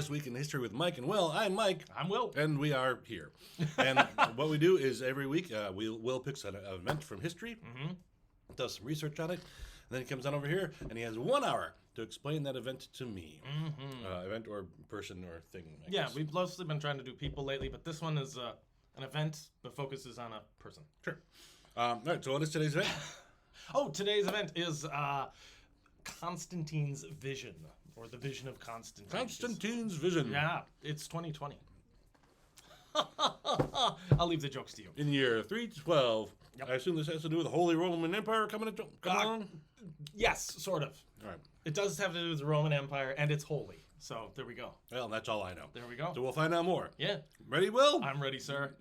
This Week in History with Mike and Will. I'm Mike. I'm Will. And we are here. And what we do is every week, Will picks an event from history, does some research on it, and then he comes on over here and he has 1 hour to explain that event to me. Event or person or thing. I guess. We've mostly been trying to do people lately, but this one is an event that focuses on a person. Sure. All right, so what is today's event? Today's event is Constantine's vision, or the vision of Constantine. Constantine's vision. Yeah, it's 2020. I'll leave the jokes to you. In year 312. Yep. I assume this has to do with the Holy Roman Empire coming on? Yes, sort of. All right. It does have to do with the Roman Empire, and it's holy. So there we go. Well, that's all I know. There we go. So we'll find out more. Yeah. Ready, Will? I'm ready, sir.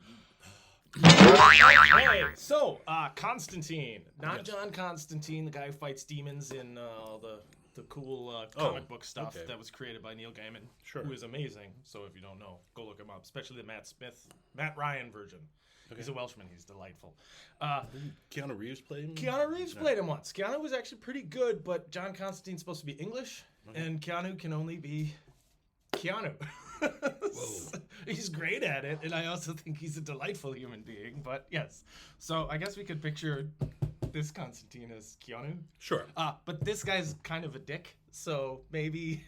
Okay, so Constantine, not John Constantine, the guy who fights demons in the cool comic book stuff that was created by Neil Gaiman, who is amazing. So if you don't know, go look him up, especially the Matt Ryan version. Okay. He's a Welshman. He's delightful. Keanu Reeves played him? Keanu Reeves played him once. Keanu was actually pretty good, but John Constantine's supposed to be English, and Keanu can only be Keanu. Whoa. He's great at it, and I also think he's a delightful human being, but yes. So I guess we could picture this Constantine as Keanu. Sure. But this guy's kind of a dick, so maybe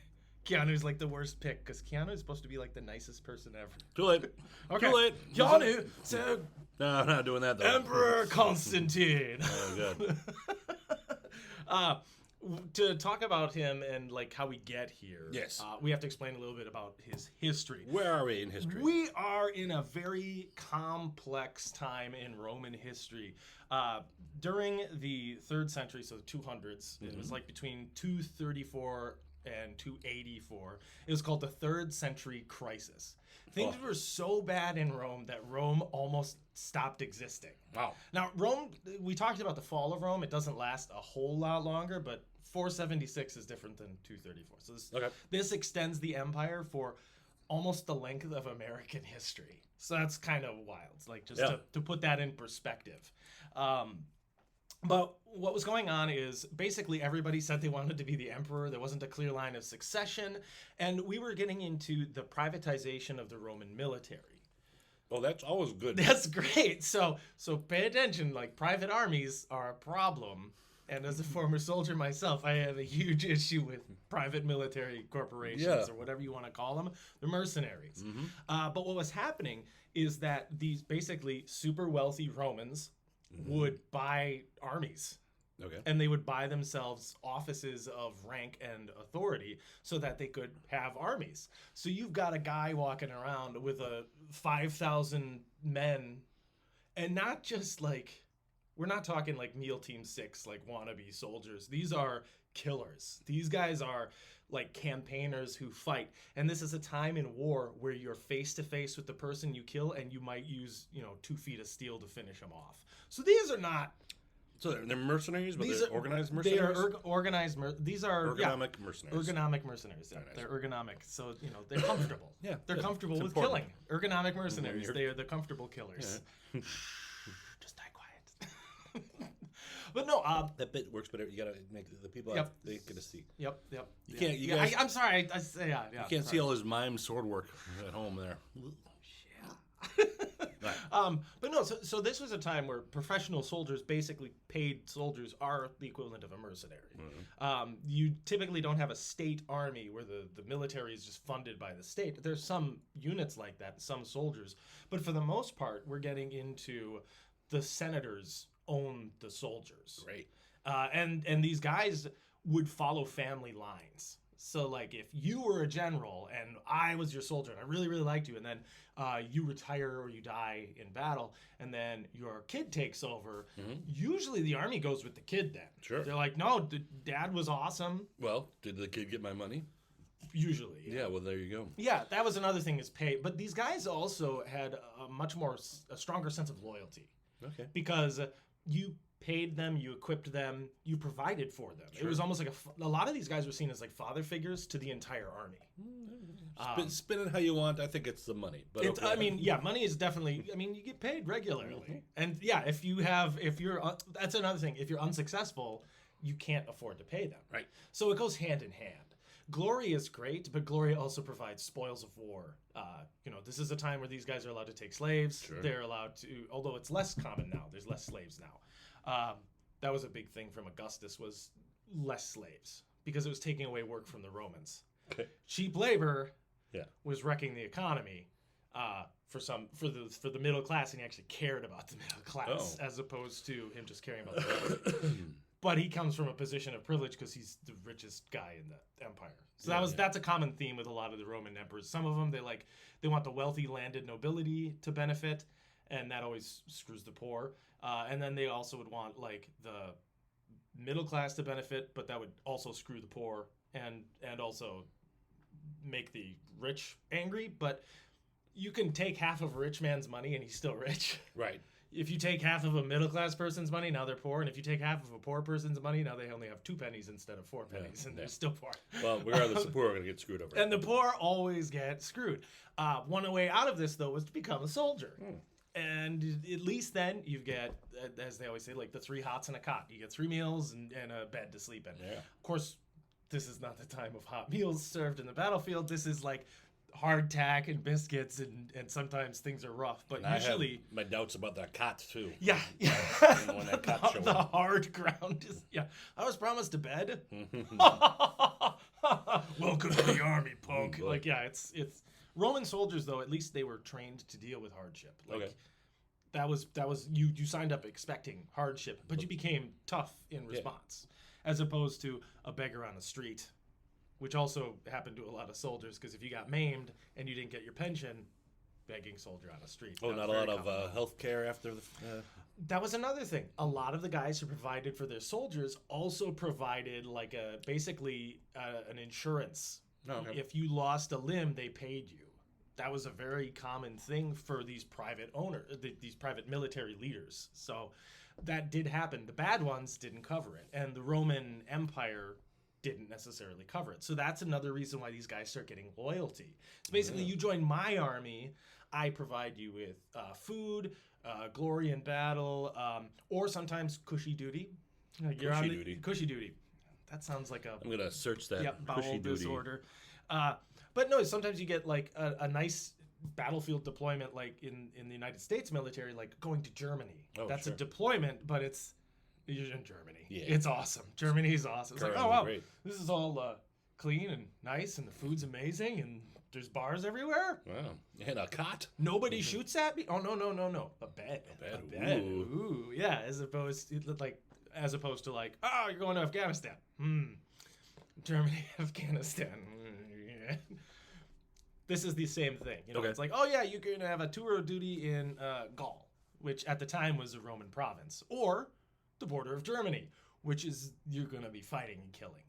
Keanu's like the worst pick, because Keanu is supposed to be like the nicest person ever. Too late. Okay. Too late. Keanu, so... No, I'm not doing that, though. Emperor Constantine. Oh, good. To talk about him and like how we get here, yes, we have to explain a little bit about his history. Where are we in history? We are in a very complex time in Roman history. During the 3rd century, so the 200s, it was like between 234 and 284. It was called the 3rd century crisis. Things were so bad in Rome that Rome almost stopped existing. Wow. Now, Rome, we talked about the fall of Rome. It doesn't last a whole lot longer, but 476 is different than 234. So this extends the empire for almost the length of American history. So that's kind of wild, like just to put that in perspective. But what was going on is basically everybody said they wanted to be the emperor. There wasn't a clear line of succession. And we were getting into the privatization of the Roman military. Well, that's always good. That's great. So pay attention. Like, private armies are a problem. And as a former soldier myself, I have a huge issue with private military corporations or whatever you want to call them. They're mercenaries. But what was happening is that these basically super wealthy Romans would buy armies. Okay. And they would buy themselves offices of rank and authority so that they could have armies. So you've got a guy walking around with 5,000 men, and not just like, we're not talking like Meal Team 6, like wannabe soldiers. These are killers. These guys are like campaigners who fight. And this is a time in war where you're face to face with the person you kill, and you might use, 2 feet of steel to finish them off. So these are not... So they're mercenaries, but they're organized mercenaries? They are organized... These are... Ergonomic mercenaries. Ergonomic mercenaries. Yeah. They're ergonomic. So, they're comfortable. They're comfortable with killing. Ergonomic mercenaries. They are the comfortable killers. Yeah. Just die quiet. But no, that bit works better. You gotta make the people they get to see. Yep. You can't. You guys, I'm sorry. You can't see all his mime sword work at home there. But no. So this was a time where professional soldiers, basically paid soldiers, are the equivalent of a mercenary. You typically don't have a state army where the military is just funded by the state. There's some units like that, some soldiers, but for the most part, we're getting into the senators own the soldiers. Right. And these guys would follow family lines. So, like, if you were a general and I was your soldier and I really, really liked you, and then you retire or you die in battle, and then your kid takes over, usually the army goes with the kid then. Sure. They're like, no, dad was awesome. Well, did the kid get my money? Usually. Yeah, well, there you go. Yeah, that was another thing is pay. But these guys also had a stronger sense of loyalty. Okay. Because you paid them, you equipped them, you provided for them. Sure. It was almost like a lot of these guys were seen as like father figures to the entire army. Spin it how you want. I think it's the money. But okay. I mean, yeah, money is definitely. I mean, you get paid regularly, and yeah, if you're, that's another thing. If you're unsuccessful, you can't afford to pay them. Right. So it goes hand in hand. Glory is great, but glory also provides spoils of war. This is a time where these guys are allowed to take slaves. Sure. They're allowed to, although it's less common now. There's less slaves now. That was a big thing from Augustus, was less slaves, because it was taking away work from the Romans. Okay. Cheap labor Yeah. was wrecking the economy for the middle class, and he actually cared about the middle class as opposed to him just caring about the Romans. But he comes from a position of privilege because he's the richest guy in the empire. So that's a common theme with a lot of the Roman emperors. Some of them they want the wealthy landed nobility to benefit, and that always screws the poor. And then they also would want like the middle class to benefit, but that would also screw the poor and also make the rich angry. But you can take half of a rich man's money and he's still rich. Right. If you take half of a middle class person's money, now they're poor. And if you take half of a poor person's money, now they only have 2 pennies instead of 4 pennies, and they're still poor. Well, regardless, the poor are going to get screwed over. And the poor always get screwed. One way out of this, though, was to become a soldier. And at least then you get, as they always say, like the 3 hots and a cot. You get 3 meals and a bed to sleep in. Yeah. Of course, this is not the time of hot meals served in the battlefield. This is like hardtack and biscuits, and sometimes things are rough. But and usually, I have my doubts about that cot too. yeah. When that cot showed The up. hard ground is, yeah. I was promised a bed. Welcome to the army, punk. Oh, boy. Like, yeah, it's Roman soldiers, though. At least they were trained to deal with hardship. Like, Okay. that was you signed up expecting hardship, but you became tough in response, as opposed to a beggar on the street, which also happened to a lot of soldiers, because if you got maimed and you didn't get your pension, begging soldier on the street. Oh, That not a was lot very of common. health care after the. That was another thing. A lot of the guys who provided for their soldiers also provided like an insurance. Oh, okay. If you lost a limb, they paid you. That was a very common thing for these private these private military leaders. So that did happen. The bad ones didn't cover it, and the Roman Empire didn't necessarily cover it. So that's another reason why these guys start getting loyalty. So basically, you join my army, I provide you with food, glory in battle, or sometimes cushy duty. You're Cushy on duty. Cushy duty. That sounds like a I'm gonna search that. bowel Cushy duty. disorder. But no, sometimes you get like a nice battlefield deployment, like in the United States military, like going to Germany. Oh, That's sure. a deployment, but you're in Germany. Yeah. It's awesome. Germany's awesome. It's like, Currently oh wow, great. this is all clean and nice, and the food's amazing, and there's bars everywhere. Wow. And a cot. Nobody shoots at me. Oh no. A bed. A bed. Ooh, yeah. As opposed to like, oh, you're going to Afghanistan. Germany, Afghanistan. Yeah. This is the same thing. Okay. It's like, oh yeah, you're going to have a tour of duty in Gaul, which at the time was a Roman province, or the border of Germany, which is you're going to be fighting and killing.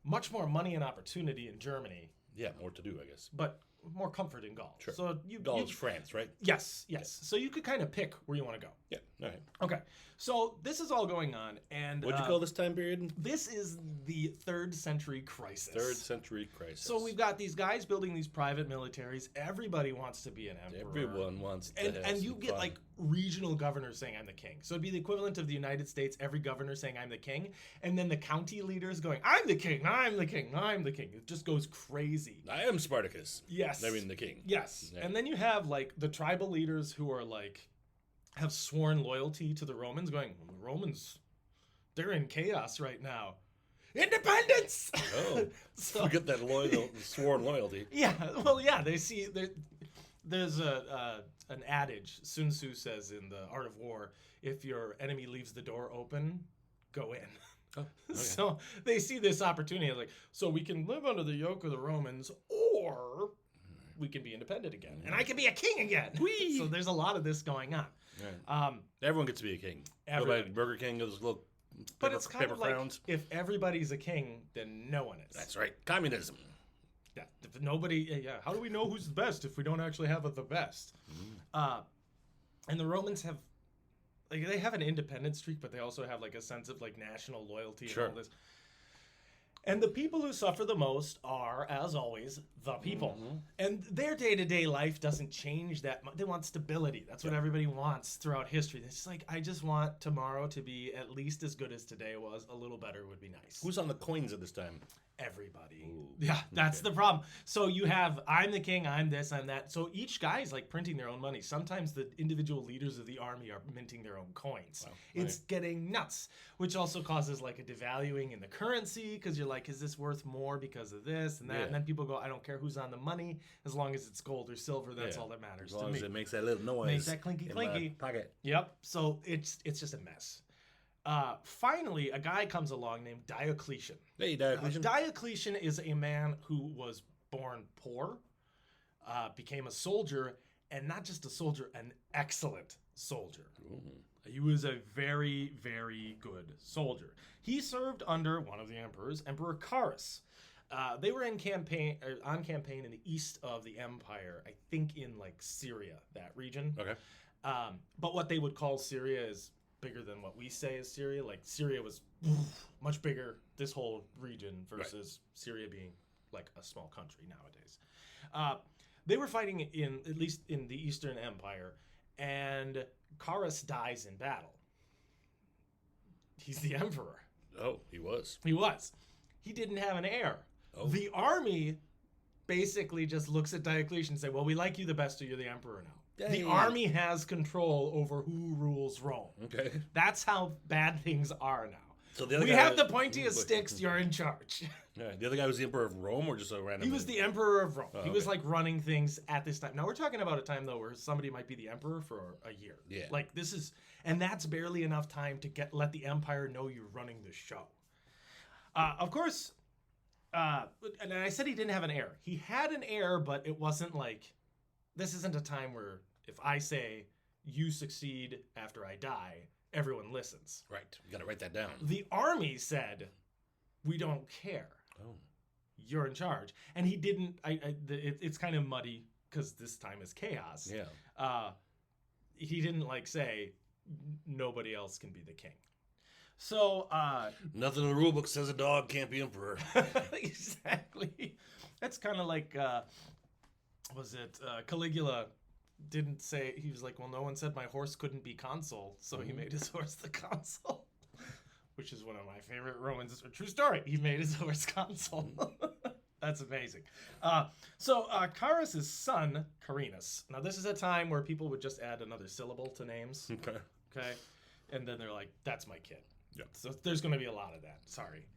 Much more money and opportunity in Germany, Yeah, more to do, I guess. but more comfort in Gaul. Sure. So Gaul's France, right? Yes. So you could kind of pick where you want to go. Yeah. All right. Okay. So this is all going on, and What'd you call this time period? this is the 3rd century crisis. 3rd century crisis. So we've got these guys building these private militaries. Everybody wants to be an emperor. Everyone wants to have And you some get fun. like regional governors saying I'm the king. So it'd be the equivalent of the United States, every governor saying I'm the king, and then the county leaders going, I'm the king, I'm the king, I'm the king. It just goes crazy. I am Spartacus. Yes. I mean the king. Yes. Yeah. And then you have like the tribal leaders who are like have sworn loyalty to the Romans going, well, the Romans, they're in chaos right now. Independence! Oh, So- forget that sworn loyalty. Yeah, well, yeah, they see there's an adage Sun Tzu says in the Art of War: if your enemy leaves the door open, go in. Oh, okay. So they see this opportunity, like, so we can live under the yoke of the Romans, or we can be independent again, and I can be a king again. Whee! So there's a lot of this going on. Right. Everyone gets to be a king. Go by Everybody. Burger King, those little But paper, it's kind paper of like crowns. if everybody's a king, then no one is. That's right. Communism. Yeah, if nobody. Yeah, how do we know who's the best if we don't actually have the best? And the Romans have, like, they have an independent streak, but they also have like a sense of like national loyalty Sure. and all this. And the people who suffer the most are, as always, the people. And their day-to-day life doesn't change that much. They want stability. That's what everybody wants throughout history. It's just like, I just want tomorrow to be at least as good as today was. A little better would be nice. Who's on the coins at this time? everybody. Ooh, Yeah, that's the problem. So you have, I'm the king, I'm this, I'm that. So each guy's like printing their own money. Sometimes the individual leaders of the army are minting their own coins. Wow. It's getting nuts, which also causes like a devaluing in the currency because you're like, is this worth more because of this and that? Yeah. And then people go, I don't care who's on the money. As long as it's gold or silver, that's all that matters As long to as me. it makes that little noise. Makes that clinky in my clinky. pocket. Yep. So it's just a mess. Finally, a guy comes along named Diocletian. Hey, Diocletian. Diocletian is a man who was born poor, became a soldier, and not just a soldier, an excellent soldier. Ooh. He was a very, very good soldier. He served under one of the emperors, Emperor Carus. They were on campaign in the east of the empire, I think in like Syria, that region. Okay. But what they would call Syria is bigger than what we say is Syria. Like Syria was much bigger, this whole region, versus Syria being like a small country nowadays. They were fighting at least in the Eastern Empire, and Carus dies in battle. He's the emperor. Oh, he was. He was. He didn't have an heir. Oh. The army basically just looks at Diocletian and say, well, we like you the best, so you're the emperor now. Dang. The army has control over who rules Rome. Okay. That's how bad things are now. So the other We guy, have the pointiest sticks, you're in charge. Yeah, the other guy was the emperor of Rome, or just a random. He was the emperor of Rome. Oh, He was okay. like running things at this time. Now we're talking about a time though where somebody might be the emperor for a year. Yeah. Like this is, and that's barely enough time to let the empire know you're running the show. Of course, and I said he didn't have an heir. He had an heir, but it wasn't like, this isn't a time where if I say you succeed after I die, everyone listens. Right. You got to write that down. The army said, we don't care. Oh. You're in charge. And he didn't, it's kind of muddy because this time is chaos. Yeah. He didn't like say, nobody else can be the king. So, Nothing in the rule book says a dog can't be emperor. exactly. That's kind of like, Caligula didn't say, he was like, well, no one said my horse couldn't be consul, so he made his horse the consul, which is one of my favorite Romans. It's a true story. He made his horse consul. That's amazing. So Carus's son, Carinus. Now, this is a time where people would just add another syllable to names. Okay. Okay. And then they're like, that's my kid. Yeah. So there's going to be a lot of that. Sorry.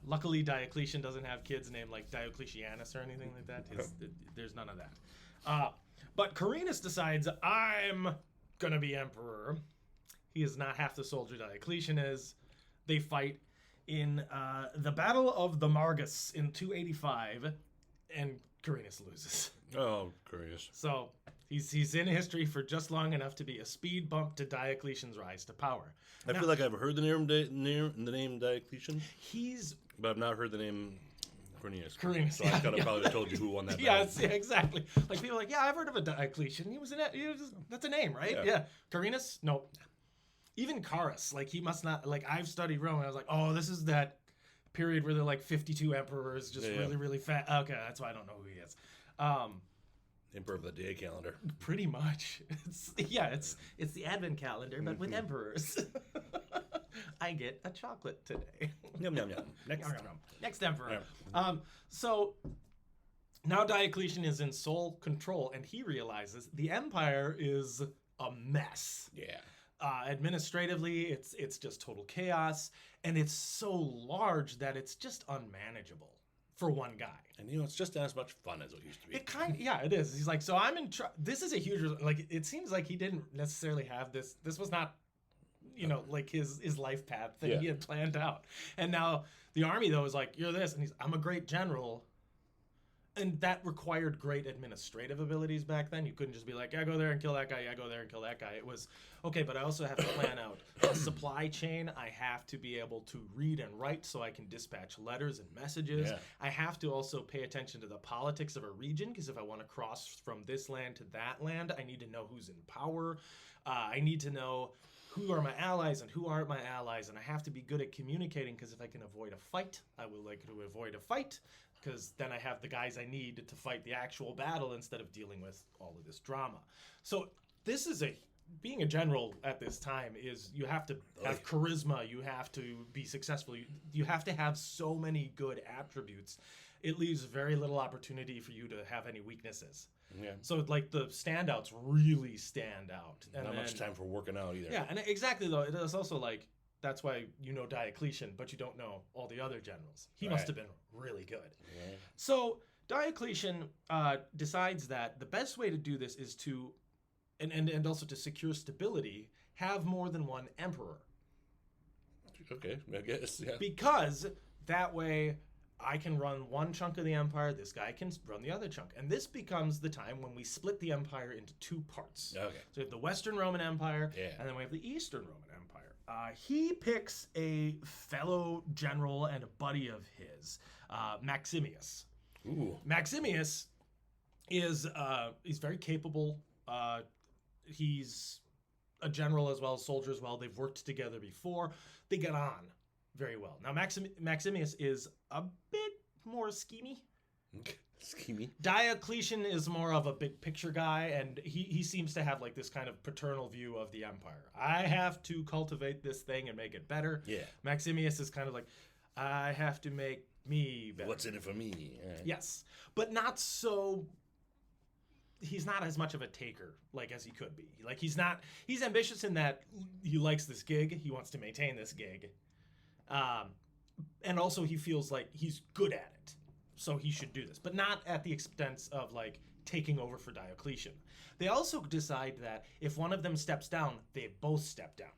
Luckily, Diocletian doesn't have kids named like Diocletianus or anything like that. There's none of that. But Carinus decides, I'm going to be emperor. He is not half the soldier Diocletian is. They fight in the Battle of the Margus in 285, and Carinus loses. Oh, curious. So he's in history for just long enough to be a speed bump to Diocletian's rise to power. I feel like I've heard the name Diocletian, He's but I've not heard the name Carinus. Carinus, So I could have probably told you who won that battle. yes, yeah, exactly. Like people are like, yeah, I've heard of a Diocletian. He was in it. That's a name, right? Yeah. Yeah. Carinus? Nope. Even Carus, like he must not. Like I've studied Rome, and I was like, oh, this is that period where they're like 52 emperors, just really, really fat. Okay, that's why I don't know who he is. Emperor of the day calendar. Pretty much. It's the Advent calendar, but with emperors. I get a chocolate today. Yum, yum, yum. Next emperor. So now Diocletian is in sole control, and he realizes the empire is a mess. Yeah. Administratively, it's just total chaos, and it's so large that it's just unmanageable for one guy. And it's just as much fun as it used to be. It is. He's like, so I'm in this is a huge, like, it seems like he didn't necessarily have this was not, like his life path that he had planned out. And now the army though is like, you're this, and I'm a great general. And that required great administrative abilities back then. You couldn't just be like, yeah, go there and kill that guy. Yeah, go there and kill that guy. It was, okay, but I also have to plan out a supply chain. I have to be able to read and write so I can dispatch letters and messages. Yeah. I have to also pay attention to the politics of a region, because if I want to cross from this land to that land, I need to know who's in power. I need to know who are my allies and who aren't my allies. And I have to be good at communicating, because if I can avoid a fight, I will like to avoid a fight, because then I have the guys I need to fight the actual battle instead of dealing with all of this drama. So this is being a general at this time is you have to have charisma, you have to be successful, you have to have so many good attributes. It leaves very little opportunity for you to have any weaknesses. Yeah. So like the standouts really stand out. And Not much time for working out either. Yeah, and exactly though, it is also like that's why you know Diocletian, but you don't know all the other generals. He must have been really good. Right. So Diocletian decides that the best way to do this is to, and also to secure stability, have more than one emperor. Okay, I guess, yeah. Because that way I can run one chunk of the empire, this guy can run the other chunk. And this becomes the time when we split the empire into two parts. Okay. So we have the Western Roman Empire, and then we have the Eastern Roman Empire. He picks a fellow general and a buddy of his, Maximius. Ooh. Maximius is he's very capable. He's a general as well, soldier as well. They've worked together before. They get on very well. Now, Maximius is a bit more schemy. Schemy. Diocletian is more of a big picture guy, and he seems to have like this kind of paternal view of the empire. I have to cultivate this thing and make it better. Yeah. Maximius is kind of like, I have to make me better. What's in it for me? Yes, but not so. He's not as much of a taker like as he could be. Like he's ambitious in that he likes this gig. He wants to maintain this gig. And also he feels like he's good at it. So he should do this, but not at the expense of like taking over for Diocletian. They also decide that if one of them steps down, they both step down.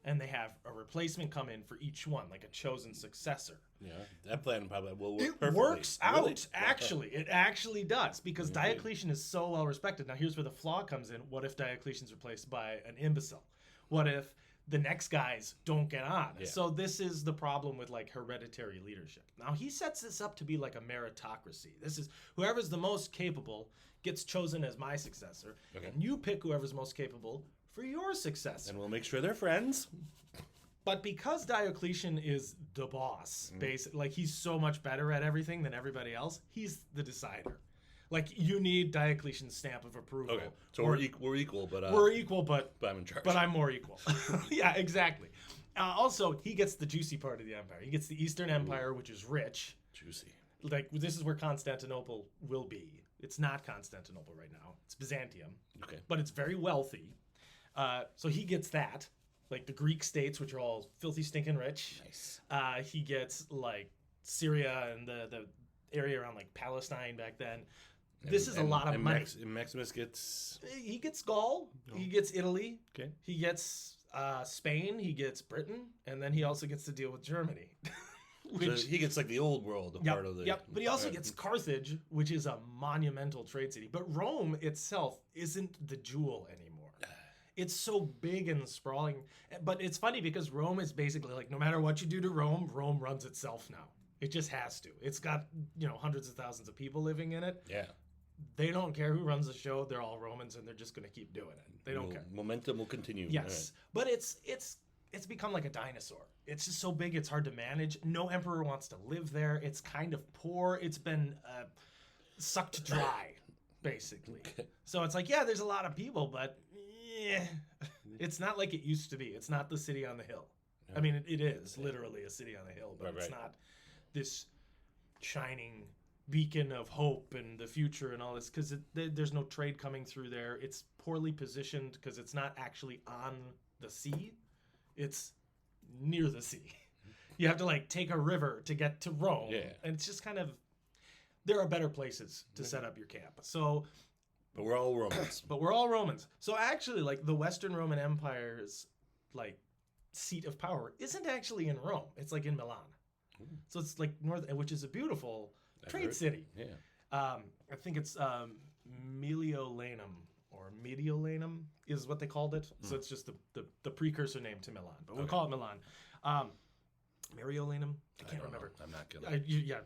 And they have a replacement come in for each one, like a chosen successor. Yeah, that plan probably will work It perfectly. works out, Really? actually. It actually does, because Diocletian is so well respected. Now, here's where the flaw comes in. What if Diocletian's replaced by an imbecile? What if the next guys don't get on? Yeah. So this is the problem with, like, hereditary leadership. Now, he sets this up to be like a meritocracy. This is whoever's the most capable gets chosen as my successor, and you pick whoever's most capable for your successor. And we'll make sure they're friends. But because Diocletian is the boss, basically, like he's so much better at everything than everybody else, he's the decider. Like you need Diocletian's stamp of approval. Okay, so we're equal, but we're equal, but I'm in charge. But I'm more equal. Yeah, exactly. Also, he gets the juicy part of the empire. He gets the Eastern Empire, which is rich. Juicy. Like this is where Constantinople will be. It's not Constantinople right now. It's Byzantium. Okay. But it's very wealthy. So he gets that, like the Greek states, which are all filthy, stinking rich. Nice. He gets like Syria and the area around like Palestine back then. This is a lot of money. Maximus gets. He gets Gaul. Oh. He gets Italy. Okay. He gets Spain. He gets Britain, and then he also gets to deal with Germany. Which, so he gets like the old world part of the. Yep, but he also gets Carthage, which is a monumental trade city. But Rome itself isn't the jewel anymore. It's so big and sprawling. But it's funny because Rome is basically like no matter what you do to Rome, Rome runs itself now. It just has to. It's got, hundreds of thousands of people living in it. Yeah. They don't care who runs the show. They're all Romans, and they're just going to keep doing it. They don't care. Momentum will continue. Yes, right. But it's become like a dinosaur. It's just so big, it's hard to manage. No emperor wants to live there. It's kind of poor. It's been sucked dry, basically. So it's like, yeah, there's a lot of people, but it's not like it used to be. It's not the city on the hill. Yeah. I mean, it is literally a city on the hill, but it's not this shining beacon of hope and the future and all this, because there's no trade coming through there. It's poorly positioned because it's not actually on the sea. It's near the sea. You have to like take a river to get to Rome. Yeah. And it's just kind of, there are better places to set up your camp. So, but we're all Romans. So actually, like the Western Roman Empire's like seat of power isn't actually in Rome. It's like in Milan. So it's like which is a beautiful trade city. Yeah. I think it's Mediolanum or Mediolanum is what they called it. So it's just the precursor name to Milan, but we'll call it Milan. Mediolanum? I can't remember. I'm not gonna. Yeah.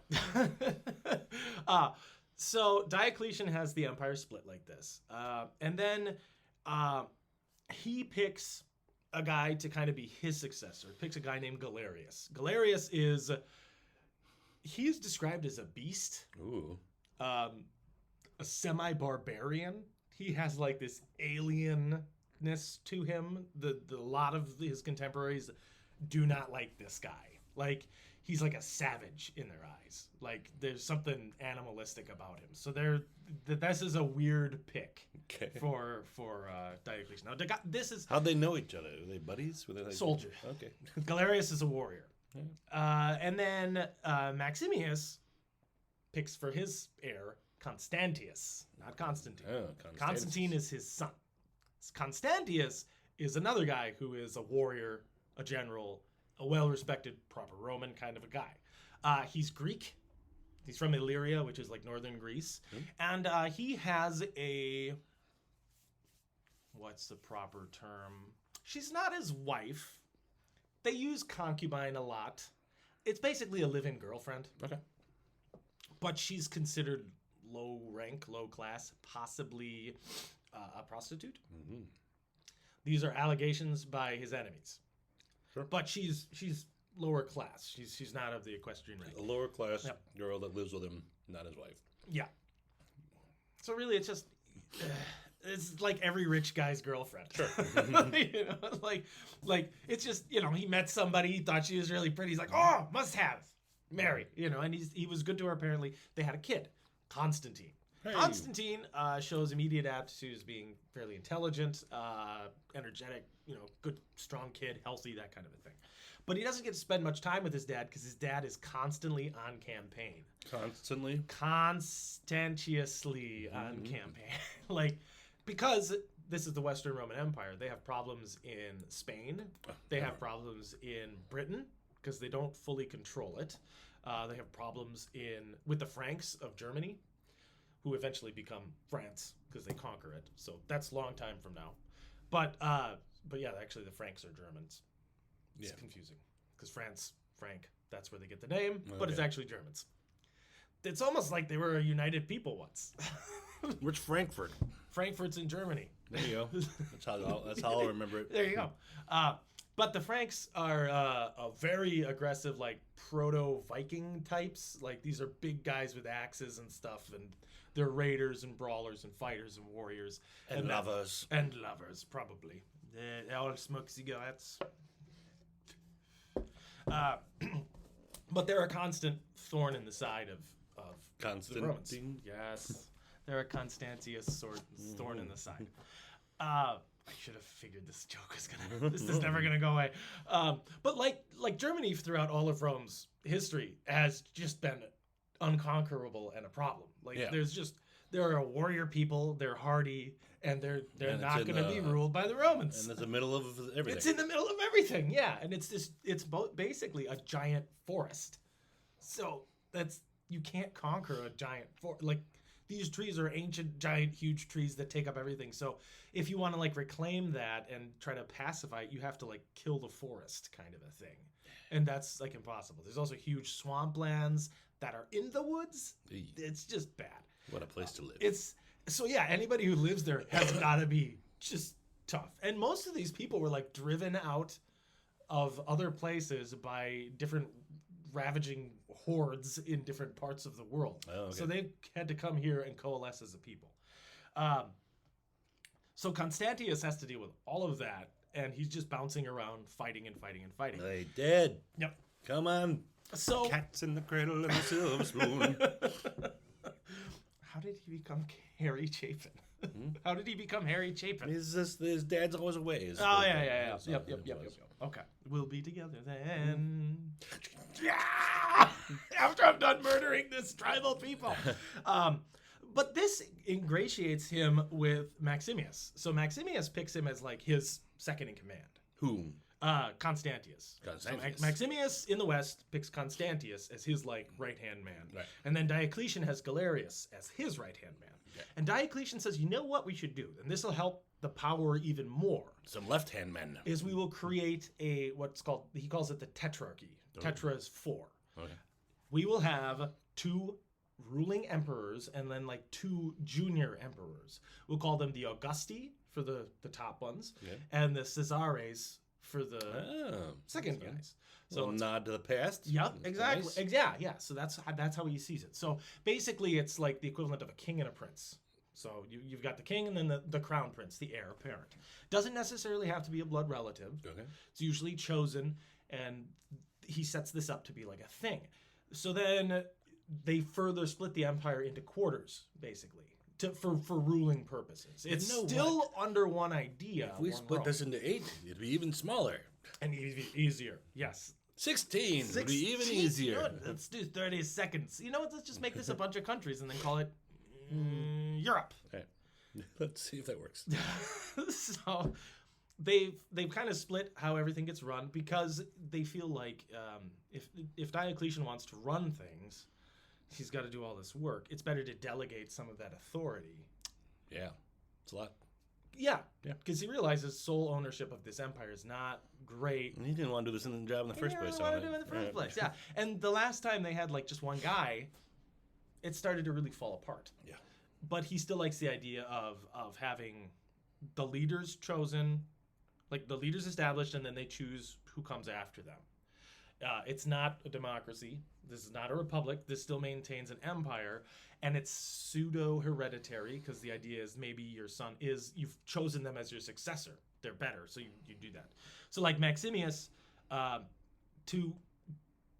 So Diocletian has the empire split like this, and then he picks a guy to kind of be his successor. Picks a guy named Galerius. Galerius he's described as a beast. Ooh. A semi-barbarian. He has like this alien to him. The lot of his contemporaries do not like this guy. Like, he's like a savage in their eyes. Like, there's something animalistic about him. So this is a weird pick for Diocletian. Now, this is... How'd they know each other? Were they buddies? Were they like... Soldier. Okay. Galerius is a warrior. Yeah. And then Maximius picks for his heir Constantius, not Constantine. Oh, Constantine is his son. Constantius is another guy who is a warrior, a general, a well-respected, proper Roman kind of a guy. He's Greek. He's from Illyria, which is like northern Greece. And he has a... What's the proper term? She's not his wife. They use concubine a lot. It's basically a live-in girlfriend. Okay. But she's considered low rank, low class, possibly a prostitute. Mm-hmm. These are allegations by his enemies. Sure. But she's lower class. She's not of the equestrian rank. A lower class girl that lives with him, not his wife. Yeah. So really, it's just it's like every rich guy's girlfriend. Sure. You know, like it's just, you know, he met somebody, he thought she was really pretty. He's like, oh, must have, marry. You know, and he was good to her. Apparently, they had a kid, Constantine. Hey. Constantine shows immediate aptitudes, being fairly intelligent, energetic, you know, good, strong kid, healthy, that kind of a thing. But he doesn't get to spend much time with his dad because his dad is constantly on campaign. Constantly? Constantiously on campaign. Like, because this is the Western Roman Empire, they have problems in Spain. They have problems in Britain because they don't fully control it. They have problems with the Franks of Germany, who eventually become France because they conquer it. So that's a long time from now. But yeah, actually the Franks are Germans. It's confusing because Frank, that's where they get the name, but it's actually Germans. It's almost like they were a united people once. Where's Frankfurt? Frankfurt's in Germany. There you go. That's how I'll remember it. There you go. But the Franks are a very aggressive, like proto-Viking types. Like, these are big guys with axes and stuff, and they're raiders and brawlers and fighters and warriors. And lovers. And lovers, probably. They all smoke cigarettes. But they're a constant thorn in the side of the Romans. Yes. They're a Constantius thorn in the side. I should have figured this joke was this is never gonna go away. But like Germany throughout all of Rome's history has just been unconquerable and a problem. Like they're a warrior people, they're hardy, and they're not gonna be ruled by the Romans. And it's the middle of everything. It's in the middle of everything, yeah. And it's basically a giant forest. So you can't conquer a giant forest. Like, these trees are ancient, giant, huge trees that take up everything. So if you want to like reclaim that and try to pacify it, you have to like kill the forest kind of a thing. And that's like impossible. There's also huge swamplands that are in the woods. It's just bad. What a place to live. Anybody who lives there has got to be just tough. And most of these people were like driven out of other places by different ravaging hordes in different parts of the world. Oh, okay. So they had to come here and coalesce as a people. So Constantius has to deal with all of that, and he's just bouncing around, fighting and fighting and fighting. They dead. Yep. Come on. So cats in the cradle and the silver spoon. How did he become Harry Chapin? How did he become Harry Chapin? His dad's always away. Oh, yeah. Yep. Okay. We'll be together then. Yeah! After I'm done murdering this tribal people. But this ingratiates him with Maximius. So Maximius picks him as like his second in command. Whom? Constantius. So Maximius in the west picks Constantius as his like right-hand man. Right. And then Diocletian has Galerius as his right-hand man. Okay. And Diocletian says, you know what we should do? And this will help the power even more. Some left-hand men. Is we will create he calls it the tetrarchy. Okay. Tetra is 4. Okay. We will have 2 ruling emperors and then like 2 junior emperors. We'll call them the Augusti for the top ones, and the Caesares for the second guys. So nod to the past. Yep, exactly. Nice. Yeah. So that's how he sees it. So basically, it's like the equivalent of a king and a prince. So you've got the king and then the crown prince, the heir apparent. Doesn't necessarily have to be a blood relative. Okay. It's usually chosen, and he sets this up to be like a thing. So then they further split the empire into quarters, basically, for ruling purposes. It's still under one idea. If we split this into 8, it'd be even smaller. And easier, yes. 16 would be even easier. Good. Let's do 30 seconds. You know what? Let's just make this a bunch of countries and then call it Europe. Okay. Let's see if that works. So they've kind of split how everything gets run because they feel like if Diocletian wants to run things, he's got to do all this work. It's better to delegate some of that authority. Yeah, it's a lot. Yeah, because he realizes sole ownership of this empire is not great. And he didn't want to do this in the job in the first place. He didn't want to do it in the first place, yeah. And the last time they had like just one guy, it started to really fall apart. Yeah. But he still likes the idea of having the leaders chosen, like the leaders established, and then they choose who comes after them. It's not a democracy. This is not a republic. This still maintains an empire, and it's pseudo-hereditary because the idea is maybe your son you've chosen them as your successor. They're better, so you do that. So like Maximius, to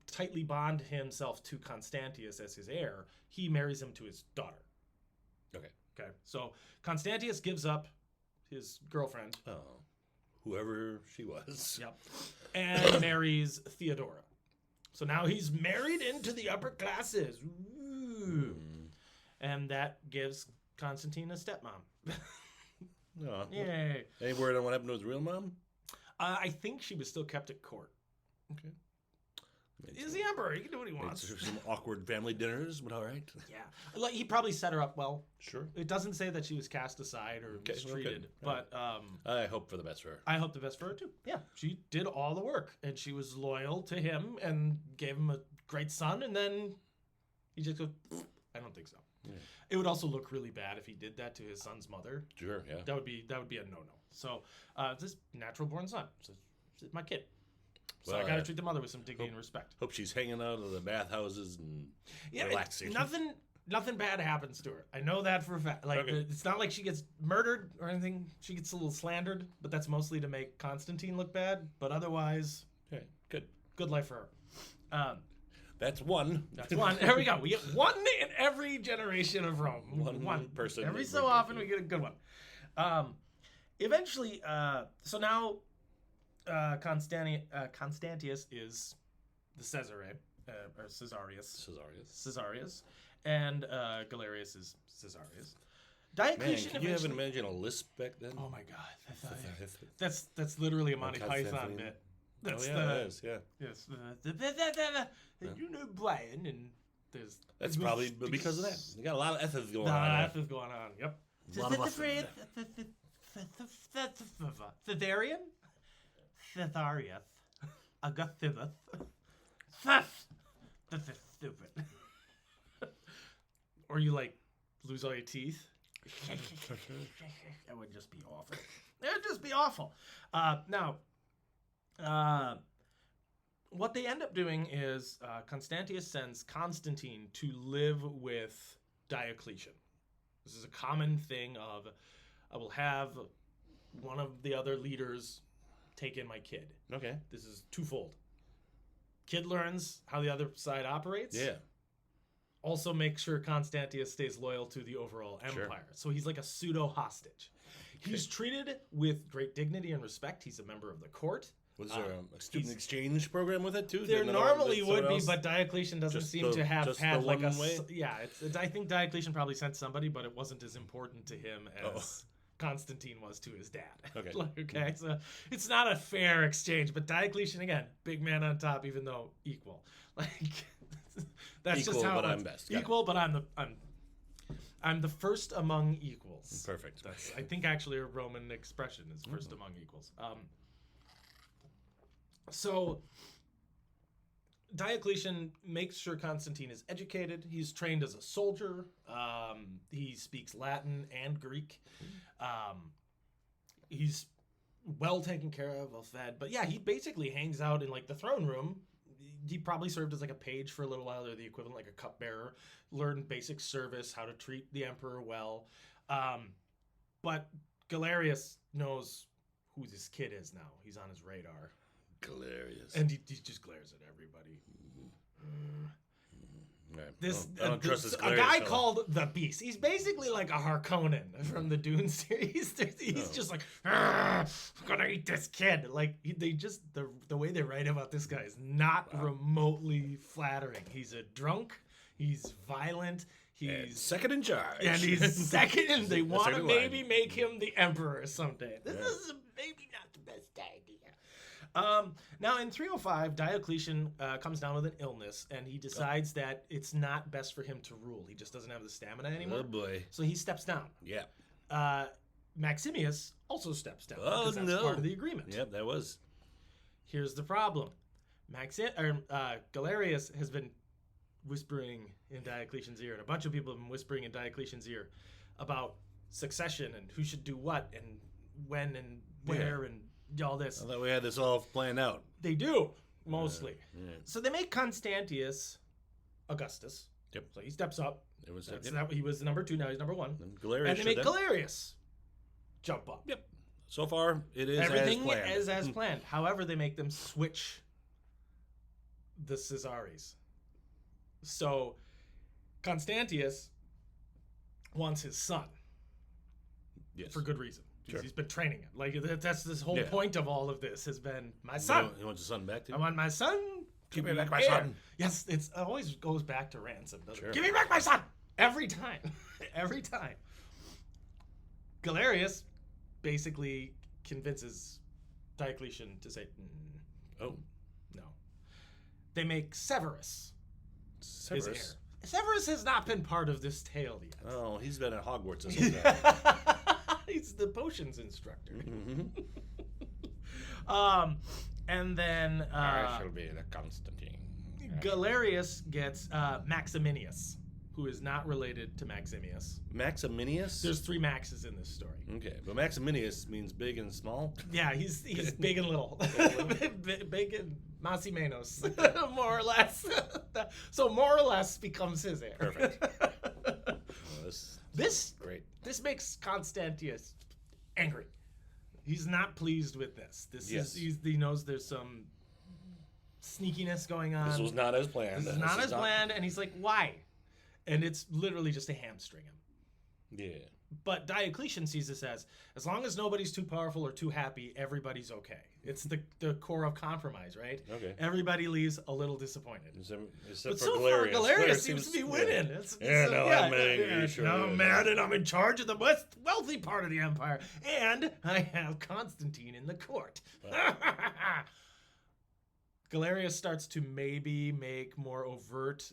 tightly bond himself to Constantius as his heir, he marries him to his daughter. Okay. So Constantius gives up his girlfriend. Oh, whoever she was. Yep. And marries Theodora. So now he's married into the upper classes. Ooh. And that gives Constantine a stepmom. Oh. Yay. Any word on what happened to his real mom? I think she was still kept at court. Okay. He's the emperor. He can do what he wants. Some awkward family dinners, but all right. Yeah. Like, he probably set her up well. Sure. It doesn't say that she was cast aside or mistreated. But I hope for the best for her. I hope the best for her, too. Yeah. She did all the work. And she was loyal to him and gave him a great son. And then he just goes, I don't think so. Yeah. It would also look really bad if he did that to his son's mother. Sure, yeah. That would be a no-no. So this natural-born son. So it's my kid. So well, I gotta treat the mother with some dignity and respect. Hope she's hanging out of the bathhouses and relaxing. Nothing bad happens to her. I know that for a fact. Like it's not like she gets murdered or anything. She gets a little slandered, but that's mostly to make Constantine look bad. But otherwise, good life for her. That's one. That's one. There we go. We get one in every generation of Rome. One person. Every so often we get a good one. Eventually, so now. Constantius is the Caesare, or Caesarius, and Galerius is Caesarius. Diocletian. Man, can you even imagine a lisp back then? Oh my God, that's literally a Monty Python bit. That's it is. Yeah. Yes. You know Brian, and there's. That's probably because of that. You got a lot of F's going on. A lot of F's going on. Yep. A lot of Caesarian. Cesareus, Augustus, stupid. Or you like lose all your teeth. That would just be awful. It would just be awful. Now, what they end up doing is Constantius sends Constantine to live with Diocletian. This is a common thing of, I will have one of the other leaders take in my kid. Okay. This is twofold. Kid learns how the other side operates. Yeah. Also make sure Constantius stays loyal to the overall empire. Sure. So he's like a pseudo-hostage. Okay. He's treated with great dignity and respect. He's a member of the court. Was there a student exchange program with it too? There normally would be, but Diocletian doesn't seem to have had like a... Yeah, I think Diocletian probably sent somebody, but it wasn't as important to him as... Constantine was to his dad. Okay. So it's not a fair exchange, but Diocletian, again, big man on top, even though equal. Like that's equal, just how but I'm best. Equal, but I'm the first among equals. Perfect. That's I think actually a Roman expression is first among equals. So Diocletian makes sure Constantine is educated. He's trained as a soldier. He speaks Latin and Greek. He's well taken care of, well fed. But yeah, he basically hangs out in like the throne room. He probably served as like a page for a little while, or the equivalent, like a cupbearer. Learned basic service, how to treat the emperor well. But Galerius knows who this kid is now. He's on his radar. Galerius. And he just glares at everybody. This I don't trust this a Galerius guy fella. called the Beast. He's basically like a Harkonnen from the Dune series. He's just like, I'm gonna eat this kid. Like they just the way they write about this guy is not remotely flattering. He's a drunk. He's violent. And He's second in charge. and he's second, and they want to second in maybe line. make him the emperor someday. This is maybe not the best idea. Now in 305, Diocletian comes down with an illness, and he decides that it's not best for him to rule. He just doesn't have the stamina anymore. Oh boy. So he steps down. Yeah. Maximius also steps down. Oh, because that's no. part of the agreement. Yep, that was. Here's the problem. Galerius has been whispering in Diocletian's ear, and a bunch of people have been whispering in Diocletian's ear about succession and who should do what and when and where and all this. I thought we had this all planned out. They do, mostly. Yeah. So they make Constantius Augustus. Yep. So he steps up. It was. That's that, he was number 2, now he's number 1. And Galerius. And they make should then- Galerius jump up. Yep. So far, it is Everything as planned. is as planned. However, they make them switch the Caesares. So Constantius wants his son Yes. for good reason. Because Sure. he's been training him. Like that's this whole Yeah. point of all of this has been my son. He wants his son back too. I want my son. to Give me be back my heir. son. Yes, it always goes back to ransom. Doesn't Sure. it? Give me back my son every time. Every time. Galerius basically convinces Diocletian to say Oh, no. They make Severus his heir. Severus. Severus has not been part of this tale yet. Oh, he's been at Hogwarts this whole time. He's the potions instructor. Mhm. And then I shall be the Constantine. Galerius gets Maximinius, who is not related to Maximius. Maximinius? There's 3 Maxes in this story. Okay, but Maximinius means big and small. Yeah, he's big and little. Big and Masi Menos, more or less. So more or less becomes his heir. Perfect. Well, This great. This makes Constantius angry. He's not pleased with this. Yes. He knows there's some sneakiness going on. This was not as planned. This is not as planned, and he's like, why? And it's literally just to hamstring him. Yeah. But Diocletian sees this as long as nobody's too powerful or too happy, everybody's okay. It's the core of compromise, right? Okay. Everybody leaves a little disappointed. Except But for so Galerius. far, Galerius seems to be winning. I'm angry. Sure. Now I'm mad, and I'm in charge of the wealthy part of the empire, and I have Constantine in the court. Galerius starts to maybe make more overt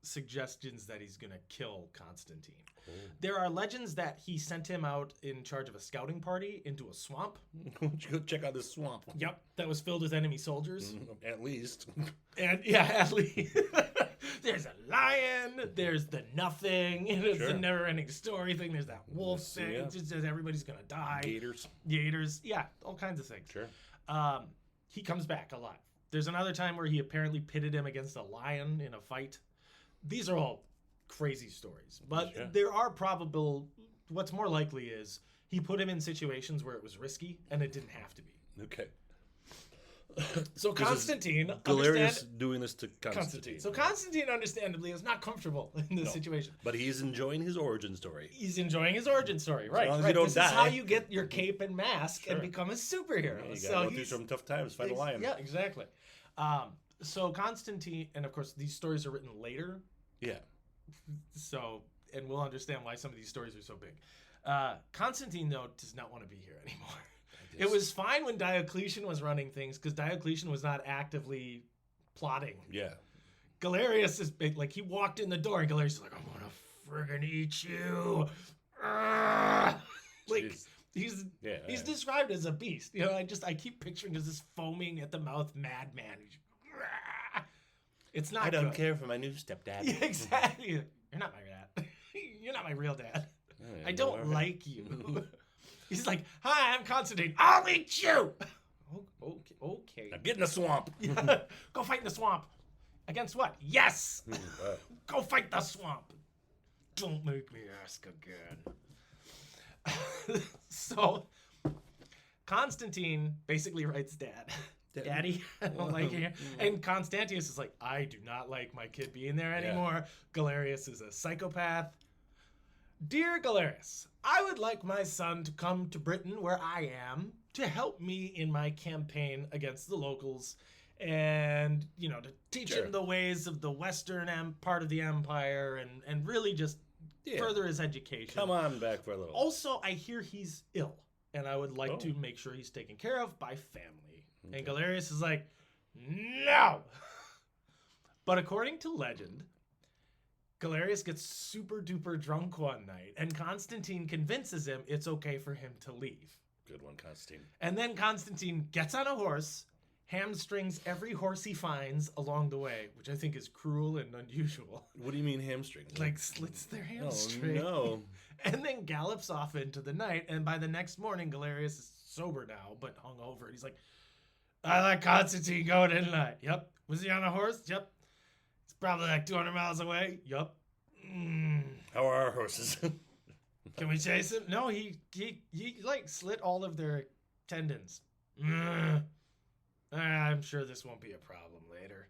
suggestions that he's gonna kill Constantine. Cool. There are legends that he sent him out in charge of a scouting party into a swamp. Why don't you go check out this swamp? Yep, that was filled with enemy soldiers. At least. And yeah, at least there's a lion, there's the nothing, and it's Sure. a never-ending story thing. There's that wolf Yes, thing. yeah. It just says everybody's gonna die. Gators. Gators, yeah, all kinds of things. Sure. He comes back alive. There's another time where he apparently pitted him against a lion in a fight. These are all crazy stories, but Yeah. there are probable. What's more likely is he put him in situations where it was risky and it didn't have to be. Okay. So This is Constantine, Galerius doing this to Constantine. So Constantine, understandably, is not comfortable in this situation. But he's enjoying his origin story. He's enjoying his origin story, right? long as right. you don't This die. is how you get your cape and mask Sure. and become a superhero. You gotta so go through he's some tough times, fight a lion. Yeah, exactly. So Constantine, and of course these stories are written later. Yeah. So, and we'll understand why some of these stories are so big. Constantine, though, does not want to be here anymore. It was fine when Diocletian was running things because Diocletian was not actively plotting. Yeah. Galerius is big. Like, he walked in the door and Galerius is like, I'm going to friggin' eat you. Like, Jeez. he's described as a beast. You know, I keep picturing as this foaming at the mouth madman. It's not I don't good. care for my new stepdad. Yeah, exactly. You're not my dad. You're not my real dad. I don't like you. He's like, hi, I'm Constantine. I'll eat you. Okay. Now get in the swamp. Go fight in the swamp. Against what? Yes. Go fight the swamp. Don't make me ask again. So Constantine basically writes Daddy, I don't like it here. And Constantius is like, I do not like my kid being there anymore. Galerius is a psychopath. Dear Galerius, I would like my son to come to Britain where I am to help me in my campaign against the locals and, to teach him the ways of the western part of the empire and really just further his education. Come on back for a little. Also, I hear he's ill, and I would like to make sure he's taken care of by family. Okay. And Galerius is like, no! But according to legend, Galerius gets super duper drunk one night, and Constantine convinces him it's okay for him to leave. Good one, Constantine. And then Constantine gets on a horse, hamstrings every horse he finds along the way, which I think is cruel and unusual. What do you mean hamstrings? Like slits their hamstring. Oh, no. And then gallops off into the night, and by the next morning, Galerius is sober now, but hungover. And he's like, I let Constantine go, didn't I? Yep. Was he on a horse? Yep. It's probably like 200 miles away. Yup. How are our horses? Can we chase him? No, he like slit all of their tendons. I'm sure this won't be a problem later.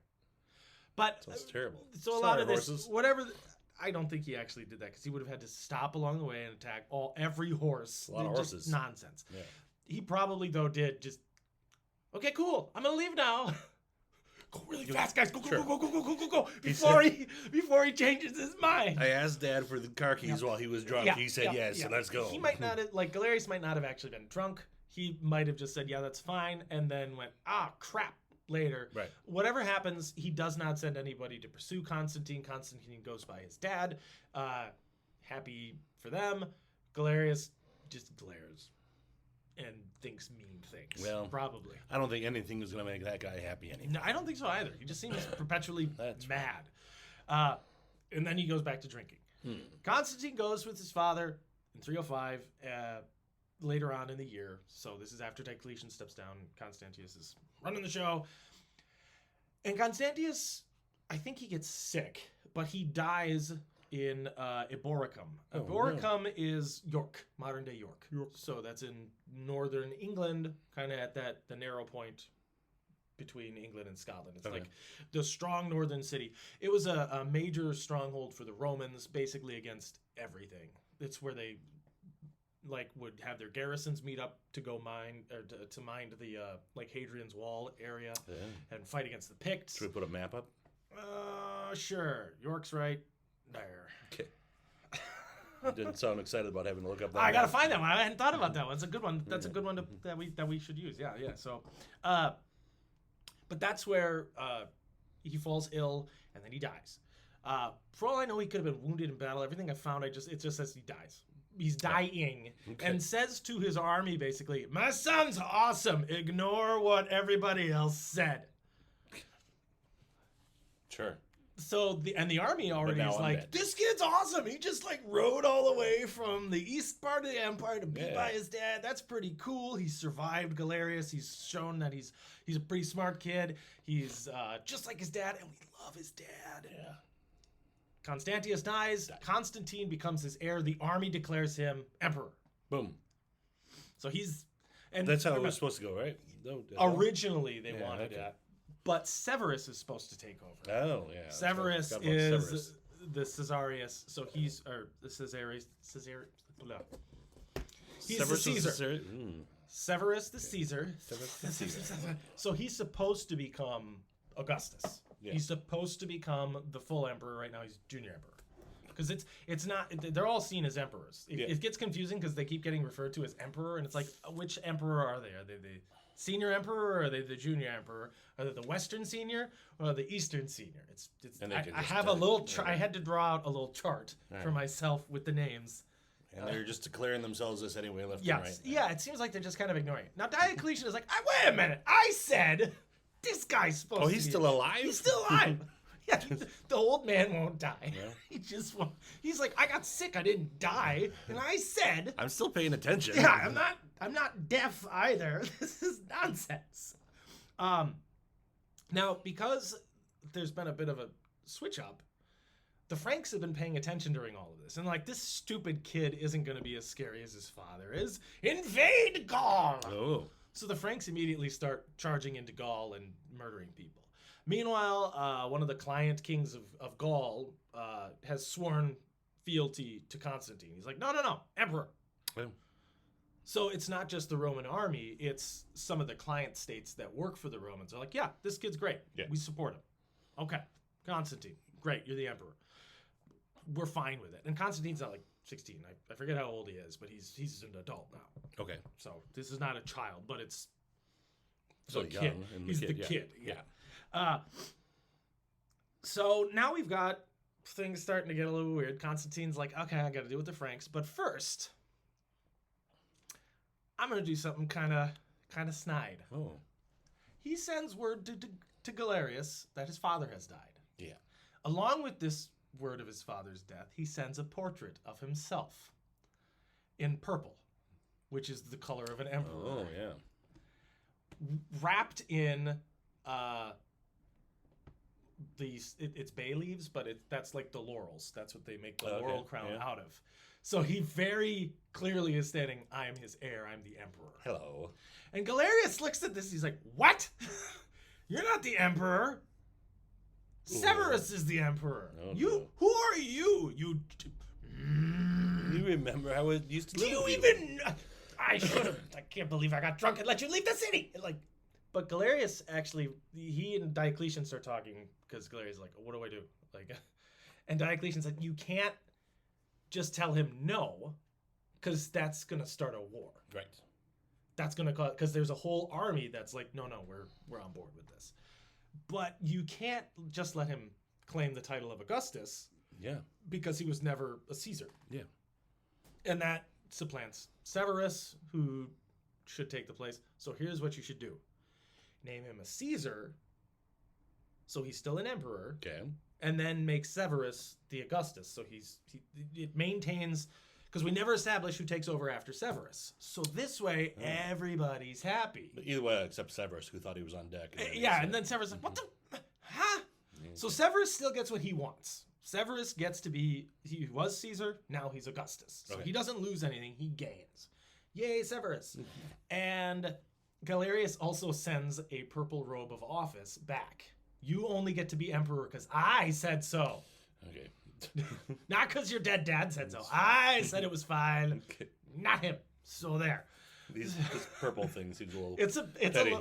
But sounds terrible. So a lot of this, I don't think he actually did that because he would have had to stop along the way and attack every horse. A lot of horses. Nonsense. Yeah. He probably though did just. Okay, cool. I'm gonna leave now. Go really fast, guys. Go. Before he changes his mind. I asked Dad for the car keys while he was drunk. He said yes, so let's go. He might not have, Galerius might not have actually been drunk. He might have just said, yeah, that's fine, and then went, crap, later. Right. Whatever happens, he does not send anybody to pursue Constantine. Constantine goes by his dad. Happy for them. Galerius just glares and thinks mean things. Well, probably. I don't think anything is going to make that guy happy anymore. No, I don't think so either. He just seems perpetually mad. And then he goes back to drinking. Constantine goes with his father in 305 later on in the year. So this is after Diocletian steps down. Constantius is running the show. And Constantius, I think he gets sick, but he dies in Eboracum. Eboracum is York, modern day York. So that's in northern England, kind of at the narrow point between England and Scotland. It's like the strong northern city. It was a major stronghold for the Romans, basically against everything. It's where they would have their garrisons meet up to go mine or to mine the Hadrian's Wall area and fight against the Picts. Should we put a map up? Sure. York's right there. Okay. Didn't sound excited about having to look up that. I gotta find that one. I hadn't thought about that one. It's a good one. That's a good one that we should use. Yeah. So, but that's where he falls ill and then he dies. For all I know, he could have been wounded in battle. Everything I found, it just says he dies. He's dying and says to his army basically, "My son's awesome. Ignore what everybody else said." Sure. So the army already is like, dead. This kid's awesome. He just rode all the way from the east part of the empire to be by his dad. That's pretty cool. He survived Galerius. He's shown that he's a pretty smart kid. He's just like his dad, and we love his dad. Yeah. Constantius dies. Constantine becomes his heir. The army declares him emperor. Boom. So that's how it was supposed to go, right? Originally, they wanted that. But Severus is supposed to take over. Oh, yeah. Severus is the Caesarius. So he's the Caesarius. He's Severus the Caesar. Severus the Caesar. So he's supposed to become Augustus. Yeah. He's supposed to become the full emperor. Right now, he's junior emperor. Because it's not, they're all seen as emperors. It gets confusing because they keep getting referred to as emperor, and it's like, which emperor are they? Are they the senior emperor, or are they the junior emperor? Are they the Western senior, or the Eastern senior? I have a little, I had to draw out a little chart for myself with the names. And they're just declaring themselves this anyway, left and right. Yeah, it seems like they're just kind of ignoring it. Now, Diocletian is like, wait a minute, I said this guy's supposed to be. Oh, he's still alive? He's still alive. Yeah, the old man won't die. Yeah. He just won't. He's like, I got sick, I didn't die, and I said I'm still paying attention. Yeah, I'm not deaf either. This is nonsense. Now, because there's been a bit of a switch up, the Franks have been paying attention during all of this. And like, this stupid kid isn't going to be as scary as his father is. Invade Gaul! Oh. So the Franks immediately start charging into Gaul and murdering people. Meanwhile, one of the client kings of Gaul has sworn fealty to Constantine. He's like, no, emperor. Yeah. So it's not just the Roman army, it's some of the client states that work for the Romans. They're like, yeah, this kid's great. Yeah. We support him. Okay, Constantine, great, you're the emperor. We're fine with it. And Constantine's not like 16. I forget how old he is, but he's an adult now. Okay. So this is not a child, but it's So the young kid. and He's the yeah. kid. Yeah. So now we've got things starting to get a little weird. Constantine's like, okay, I got to deal with the Franks, but first, I'm gonna do something kind of snide. Oh. He sends word to Galerius that his father has died. Yeah. Along with this word of his father's death, he sends a portrait of himself in purple, which is the color of an emperor. Oh, yeah. Wrapped in it's bay leaves, but that's like the laurels. That's what they make the laurel crown out of. So he very clearly is stating, I am his heir, I'm the emperor. Hello. And Galerius looks at this, he's like, what? You're not the emperor. Severus is the emperor. Oh, Who are you? You remember how it used to do live you with even I should have. I can't believe I got drunk and let you leave the city. But Galerius actually, he and Diocletian start talking because Galerius is like, what do I do? And Diocletian said, you can't just tell him no, because that's gonna start a war. Right. That's gonna cause, because there's a whole army that's like, no, we're on board with this. But you can't just let him claim the title of Augustus. Yeah. Because he was never a Caesar. Yeah. And that supplants Severus, who should take the place. So here's what you should do. Name him a Caesar, so he's still an emperor. Okay. And then make Severus the Augustus. So it maintains, because we never establish who takes over after Severus. So this way, everybody's happy. But either way, except Severus, who thought he was on deck. And then Severus like, what the? Huh? Yeah. So Severus still gets what he wants. Severus gets to be, he was Caesar, now he's Augustus. So he doesn't lose anything, he gains. Yay, Severus. And Galerius also sends a purple robe of office back. You only get to be emperor because I said so. Okay. Not because your dead dad said so. I said it was fine. Okay. Not him. So there. This purple thing seems a little it's petty.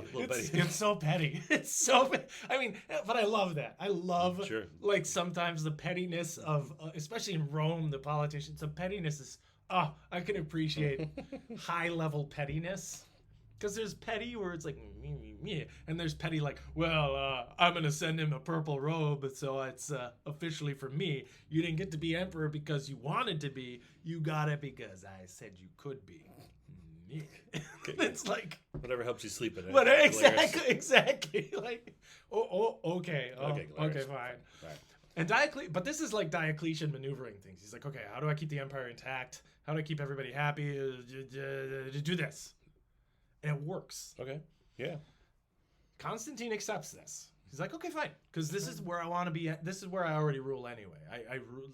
It's so petty. It's so I mean, but I love that. I love like sometimes the pettiness of especially in Rome, the politicians, the pettiness is I can appreciate high level pettiness. Because there's petty where it's like, me. And there's petty like, well, I'm going to send him a purple robe, so it's officially for me. You didn't get to be emperor because you wanted to be. You got it because I said you could be. It's like... Whatever helps you sleep at night. But exactly. Like, okay. Okay, fine. Right. And but this is like Diocletian maneuvering things. He's like, okay, how do I keep the empire intact? How do I keep everybody happy? Do this. And it works. Okay. Yeah. Constantine accepts this. He's like, okay, fine, because this is where I want to be. This is where I already rule anyway. I rule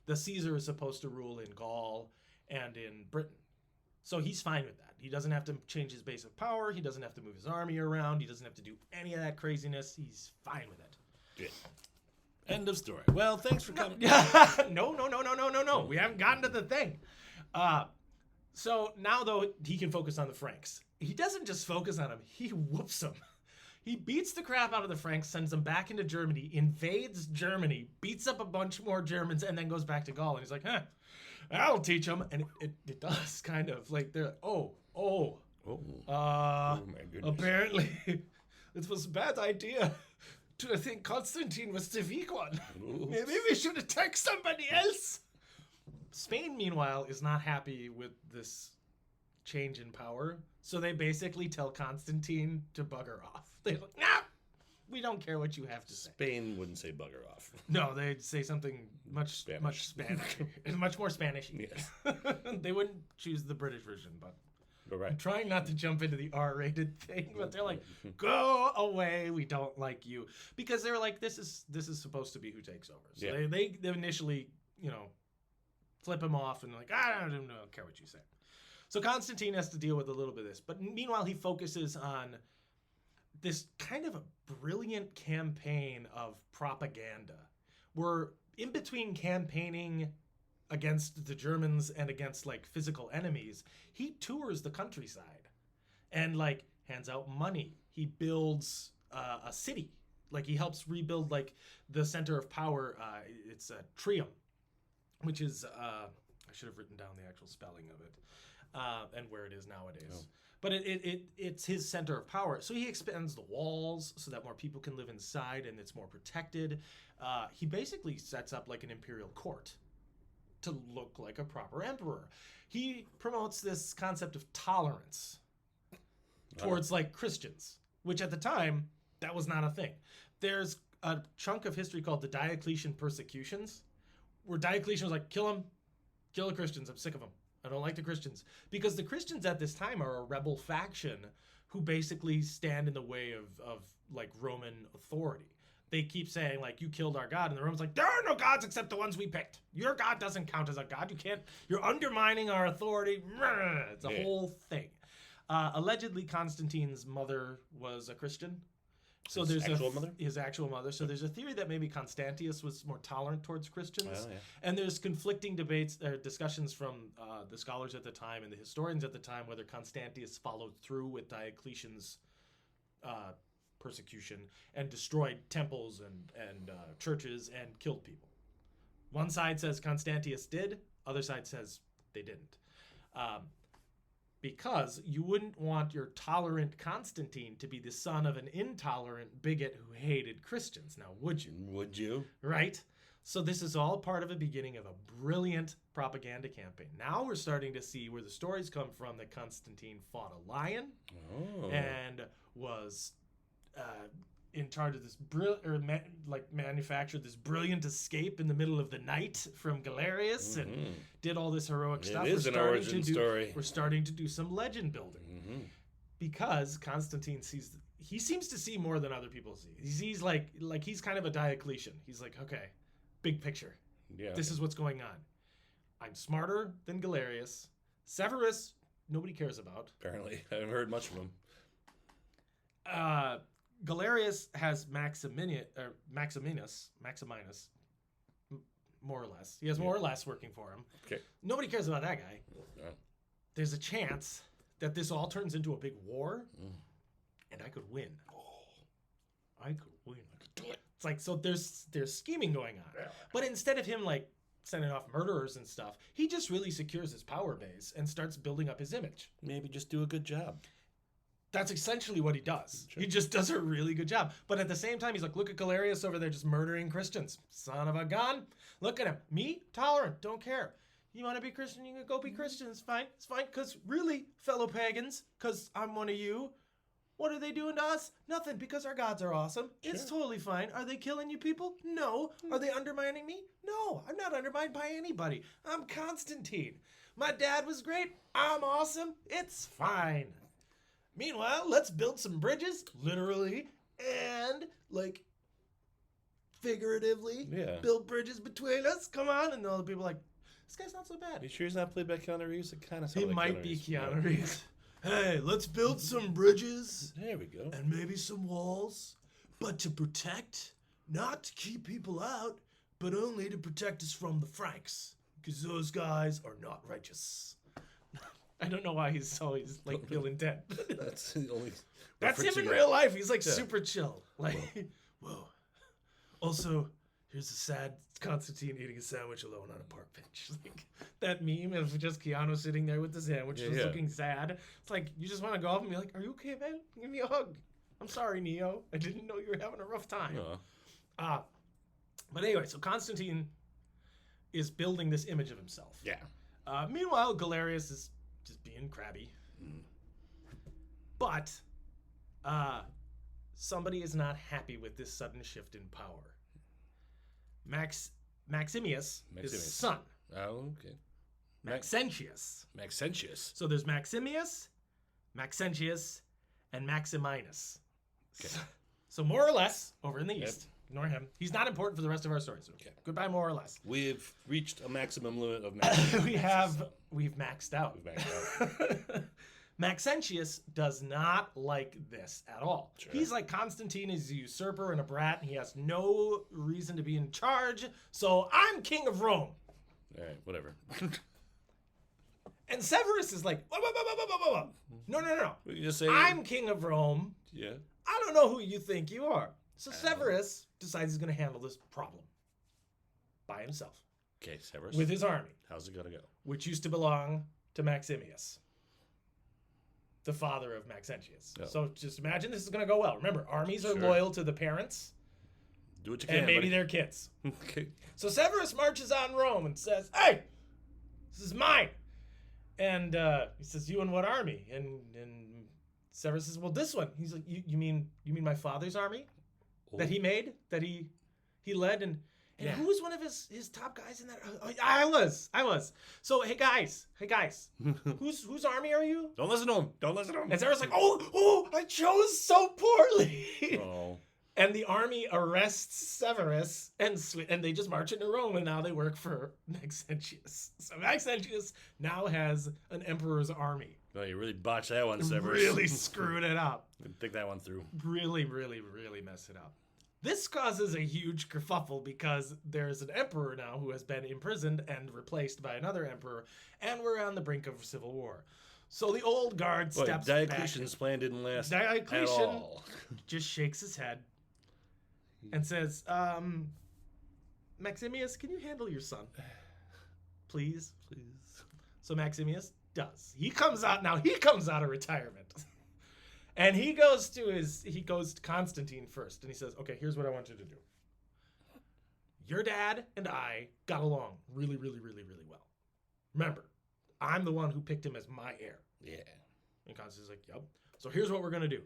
the Caesar is supposed to rule in Gaul and in Britain, so he's fine with that. He doesn't have to change his base of power. He doesn't have to move his army around. He doesn't have to do any of that craziness. He's fine with it. Yeah. End of story. Well, thanks for coming. No. We haven't gotten to the thing. So now, though, he can focus on the Franks. He doesn't just focus on them. He whoops them. He beats the crap out of the Franks, sends them back into Germany, invades Germany, beats up a bunch more Germans, and then goes back to Gaul. And he's like, I'll teach them. And it does, kind of. Like, they're like, my goodness. Apparently, it was a bad idea to think Constantine was the weak one. Maybe we should attack somebody else. Spain, meanwhile, is not happy with this change in power, so they basically tell Constantine to bugger off. They're like, nah, we don't care what you have to say. Spain wouldn't say bugger off. No, they'd say something much Spanish, and much more Spanish. Yes. They wouldn't choose the British version, but Right. I'm trying not to jump into the R-rated thing, but they're like, go away, we don't like you. Because they're like, this is supposed to be who takes over. So Yeah. they initially, flip him off and like, I don't care what you say. So Constantine has to deal with a little bit of this. But meanwhile, he focuses on this kind of a brilliant campaign of propaganda. Where in between campaigning against the Germans and against like physical enemies, he tours the countryside and like hands out money. He builds a city. Like he helps rebuild like the center of power. It's a Trium, which is I should have written down the actual spelling of it and where it is nowadays. Oh. But it's his center of power. So he expands the walls so that more people can live inside and it's more protected. He basically sets up like an imperial court to look like a proper emperor. He promotes this concept of tolerance towards like Christians, which at the time, that was not a thing. There's a chunk of history called the Diocletian persecutions, where Diocletian was like, kill the Christians, I'm sick of them. I don't like the Christians. Because the Christians at this time are a rebel faction who basically stand in the way of like Roman authority. They keep saying like, you killed our God. And the Romans like, there are no gods except the ones we picked. Your God doesn't count as a God. You're undermining our authority. It's a whole thing. Allegedly, Constantine's mother was a Christian. So his actual mother? His actual mother. So there's a theory that maybe Constantius was more tolerant towards Christians. Oh, yeah. And there's conflicting debates or discussions from the scholars at the time and the historians at the time whether Constantius followed through with Diocletian's persecution and destroyed temples and churches and killed people. One side says Constantius did, other side says they didn't. Because you wouldn't want your tolerant Constantine to be the son of an intolerant bigot who hated Christians. Now, would you? Would you? Right? So this is all part of a beginning of a brilliant propaganda campaign. Now we're starting to see where the stories come from that Constantine fought a lion and was in charge of this manufactured this brilliant escape in the middle of the night from Galerius and did all this heroic stuff. It is an origin story. We're starting to do some legend building because Constantine seems to see more than other people see. He sees like he's kind of a Diocletian. He's like, okay, big picture. Yeah. This is what's going on. I'm smarter than Galerius. Severus, nobody cares about. Apparently, I haven't heard much of him. Galerius has Maximinus, more or less. He has more or less working for him. Okay. Nobody cares about that guy. No. There's a chance that this all turns into a big war, and I could win. I could win. I could do it. It's like, so there's scheming going on. But instead of him like sending off murderers and stuff, he just really secures his power base and starts building up his image. Maybe just do a good job. That's essentially what he does. Sure. He just does a really good job. But at the same time, he's like, look at Galerius over there just murdering Christians. Son of a gun. Look at him. Me? Tolerant. Don't care. You want to be Christian? You can go be Christian. It's fine. It's fine. Because really, fellow pagans, because I'm one of you, what are they doing to us? Nothing, because our gods are awesome. Sure. It's totally fine. Are they killing you people? No. Are they undermining me? No. I'm not undermined by anybody. I'm Constantine. My dad was great. I'm awesome. It's fine. Meanwhile, let's build some bridges, literally, and, like, figuratively, build bridges between us. Come on. And all the people are like, this guy's not so bad. You sure he's not played by Keanu Reeves? It kind of sounds like Keanu might be Keanu Reeves. Hey, let's build some bridges. There we go. And maybe some walls, but to protect, not to keep people out, but only to protect us from the Franks, because those guys are not righteous. I don't know why he's always like Bill and Ted. That's the only. That's him in real life. He's like super chill. Like, whoa. Also, here's a sad Constantine eating a sandwich alone on a park bench. Like that meme of just Keanu sitting there with the sandwich, just looking sad. It's like you just want to go up and be like, "Are you okay, man? Give me a hug." I'm sorry, Neo. I didn't know you were having a rough time. But anyway, so Constantine is building this image of himself. Yeah. Meanwhile, Galerius is just being crabby. But somebody is not happy with this sudden shift in power. Maximius, his son. Oh, okay. Maxentius. Maxentius. So there's Maximius, Maxentius, and Maximinus. Okay. So more or less, over in the east, ignore him. He's not important for the rest of our story. So goodbye, more or less. We've reached a maximum limit of Maxentius. We've maxed out. We've maxed out. Maxentius does not like this at all. Sure. He's like Constantine is a usurper and a brat, and he has no reason to be in charge. So I'm king of Rome. All right, whatever. And Severus is like, whoa. No. You just say I'm king of Rome. Yeah. I don't know who you think you are. So Severus decides he's going to handle this problem by himself. Okay, Severus. With his army. How's it gonna go? Which used to belong to Maximius, the father of Maxentius. Oh. So just imagine this is going to go well. Remember, armies are Sure. loyal to the parents Do what you can. and maybe buddy. their kids. Okay. So Severus marches on Rome and says, "Hey, this is mine." And he says, "You and what army?" And Severus says, "Well, this one." He's like, "You mean my father's army that he made, that he led, and Yeah. who was one of his top guys in that? I was. So hey guys, whose army are you?" Don't listen to him. Don't listen to him. And Severus like, "Oh, I chose so poorly." Oh. And the army arrests Severus, and they just march into Rome, and now they work for Maxentius. So Maxentius now has an emperor's army. Well, you really botched that one, Severus. Really screwed it up. Think that one through. Really messed it up. This causes a huge kerfuffle because there's an emperor now who has been imprisoned and replaced by another emperor, and we're on the brink of civil war. So the old guard Boy, steps Diocletian's back. plan didn't last Diocletian at all. just shakes his head and says, "Maximius, can you handle your son? Please?" So Maximius does. He comes out of retirement. And he goes to Constantine first, and he says, "Okay, here's what I want you to do. Your dad and I got along really well. Remember, I'm the one who picked him as my heir." Yeah. And Constantine's like, "Yep. So here's what we're gonna do.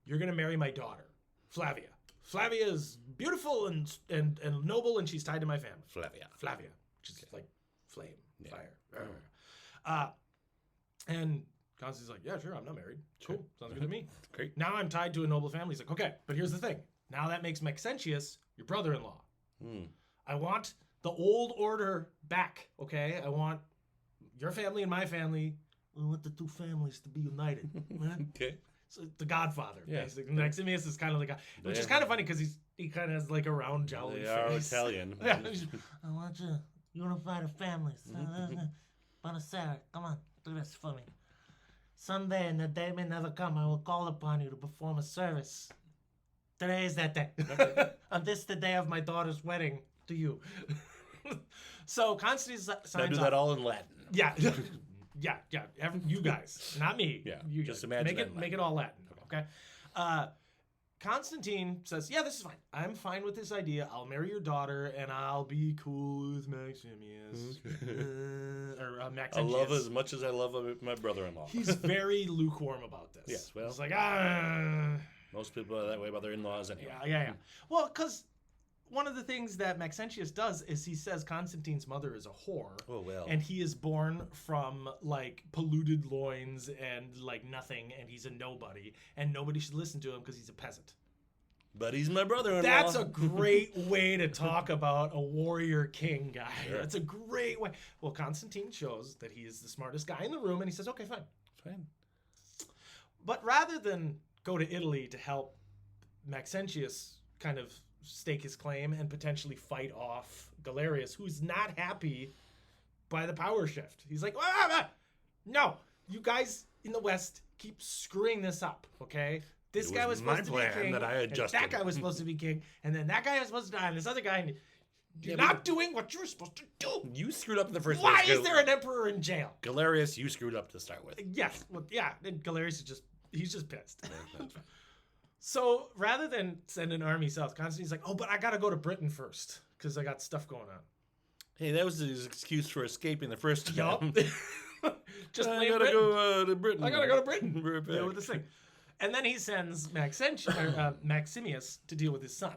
You're gonna marry my daughter, Flavia. Flavia is beautiful and noble, and she's tied to my family. Flavia, which is like flame, fire. And Constantine's like, "Yeah, sure, I'm not married. Cool, sounds good to me. Great. Now I'm tied to a noble family." He's like, "Okay, but here's the thing. Now that makes Maxentius your brother-in-law. I want the old order back, okay? I want your family and my family. We want the two families to be united." Okay. So the Godfather, Yeah. basically. Maximus is kind of the guy, which is kind of funny because he kind of has like a round jowly They are face. Italian. Yeah. "I want you to unify the families. Buonasera, come on, do this for me. Someday, and the day may never come, I will call upon you to perform a service. Today is that day. On this, the day of my daughter's wedding to you." So Constantine signs Now do off. that all in Latin. Yeah. You guys, not me. Yeah, you just guys. imagine that in Make it all Latin. Okay. Constantine says, "Yeah, this is fine. I'm fine with this idea. I'll marry your daughter, and I'll be cool with Maximius or Maxentius." I love as much as I love my brother-in-law. He's very lukewarm about this. Yes, well. He's like, Most people are that way about their in-laws anyway. yeah. Well, because one of the things that Maxentius does is he says Constantine's mother is a whore. Oh, well. And he is born from like polluted loins and like nothing, and he's a nobody, and nobody should listen to him because he's a peasant. But he's my brother-in-law. That's a great way to talk about a warrior king guy. Sure. That's a great way. Well, Constantine shows that he is the smartest guy in the room, and he says, "Okay, fine." Fine. But rather than go to Italy to help Maxentius kind of stake his claim and potentially fight off Galerius, who's not happy by the power shift. He's like, "No, you guys in the West keep screwing this up, okay? This It guy was was my supposed to be plan king, that I and adjusted." that guy was supposed to be king, and then that guy was supposed to die, and this other guy, and you're Yeah, not doing what you're supposed to do. You screwed up in the first Why place. is there an emperor in jail?" Galerius, you screwed up to start with. Yes, well, yeah, and Galerius is he's just pissed. So rather than send an army south, Constantine's like, "Oh, but I gotta go to Britain first because I got stuff going on." Hey, that was his excuse for escaping the first Yup. time. Just I blame gotta Britain. go to Britain. I gotta go to Britain. Right Deal back. with this thing. And then he sends Maximius to deal with his son.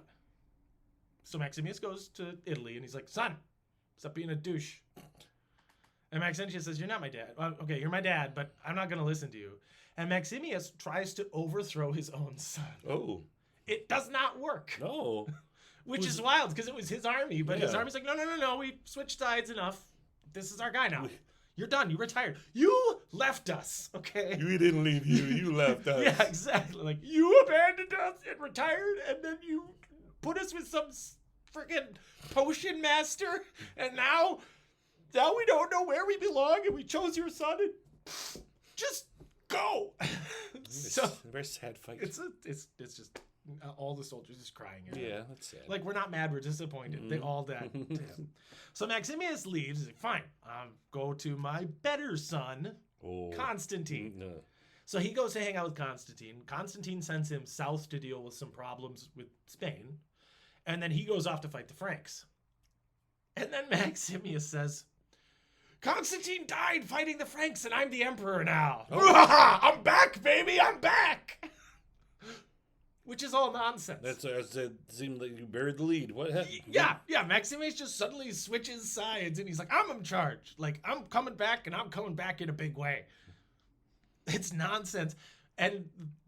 So Maximius goes to Italy and he's like, "Son, stop being a douche." And Maxentius says, "You're not my dad." "Okay, you're my dad, but I'm not gonna listen to you." And Maximius tries to overthrow his own son. Oh. It does not work. No. Which is wild because it was his army, but his Yeah. army's like, no, we switched sides enough. This is our guy now. You're done. You retired. You left us, okay? We didn't leave you. You left us. Yeah, exactly. Like, you abandoned us and retired, and then you put us with some freaking potion master, and now we don't know where we belong, and we chose your son, and just go. So very sad fight. it's just all the soldiers just crying. Yeah, that's sad. Like, we're not mad, we're disappointed. They all died. Damn. So Maximius leaves. He's like, fine, I'll go to my better son, Constantine. No. So he goes to hang out with Constantine. Constantine sends him south to deal with some problems with Spain. And then he goes off to fight the Franks. And then Maximius says, Constantine died fighting the Franks, and I'm the emperor now. Oh. I'm back, baby, I'm back. Which is all nonsense. It seemed like you buried the lead. What happened? Yeah. Maximius just suddenly switches sides, and he's like, I'm in charge. Like, I'm coming back, and I'm coming back in a big way. It's nonsense. And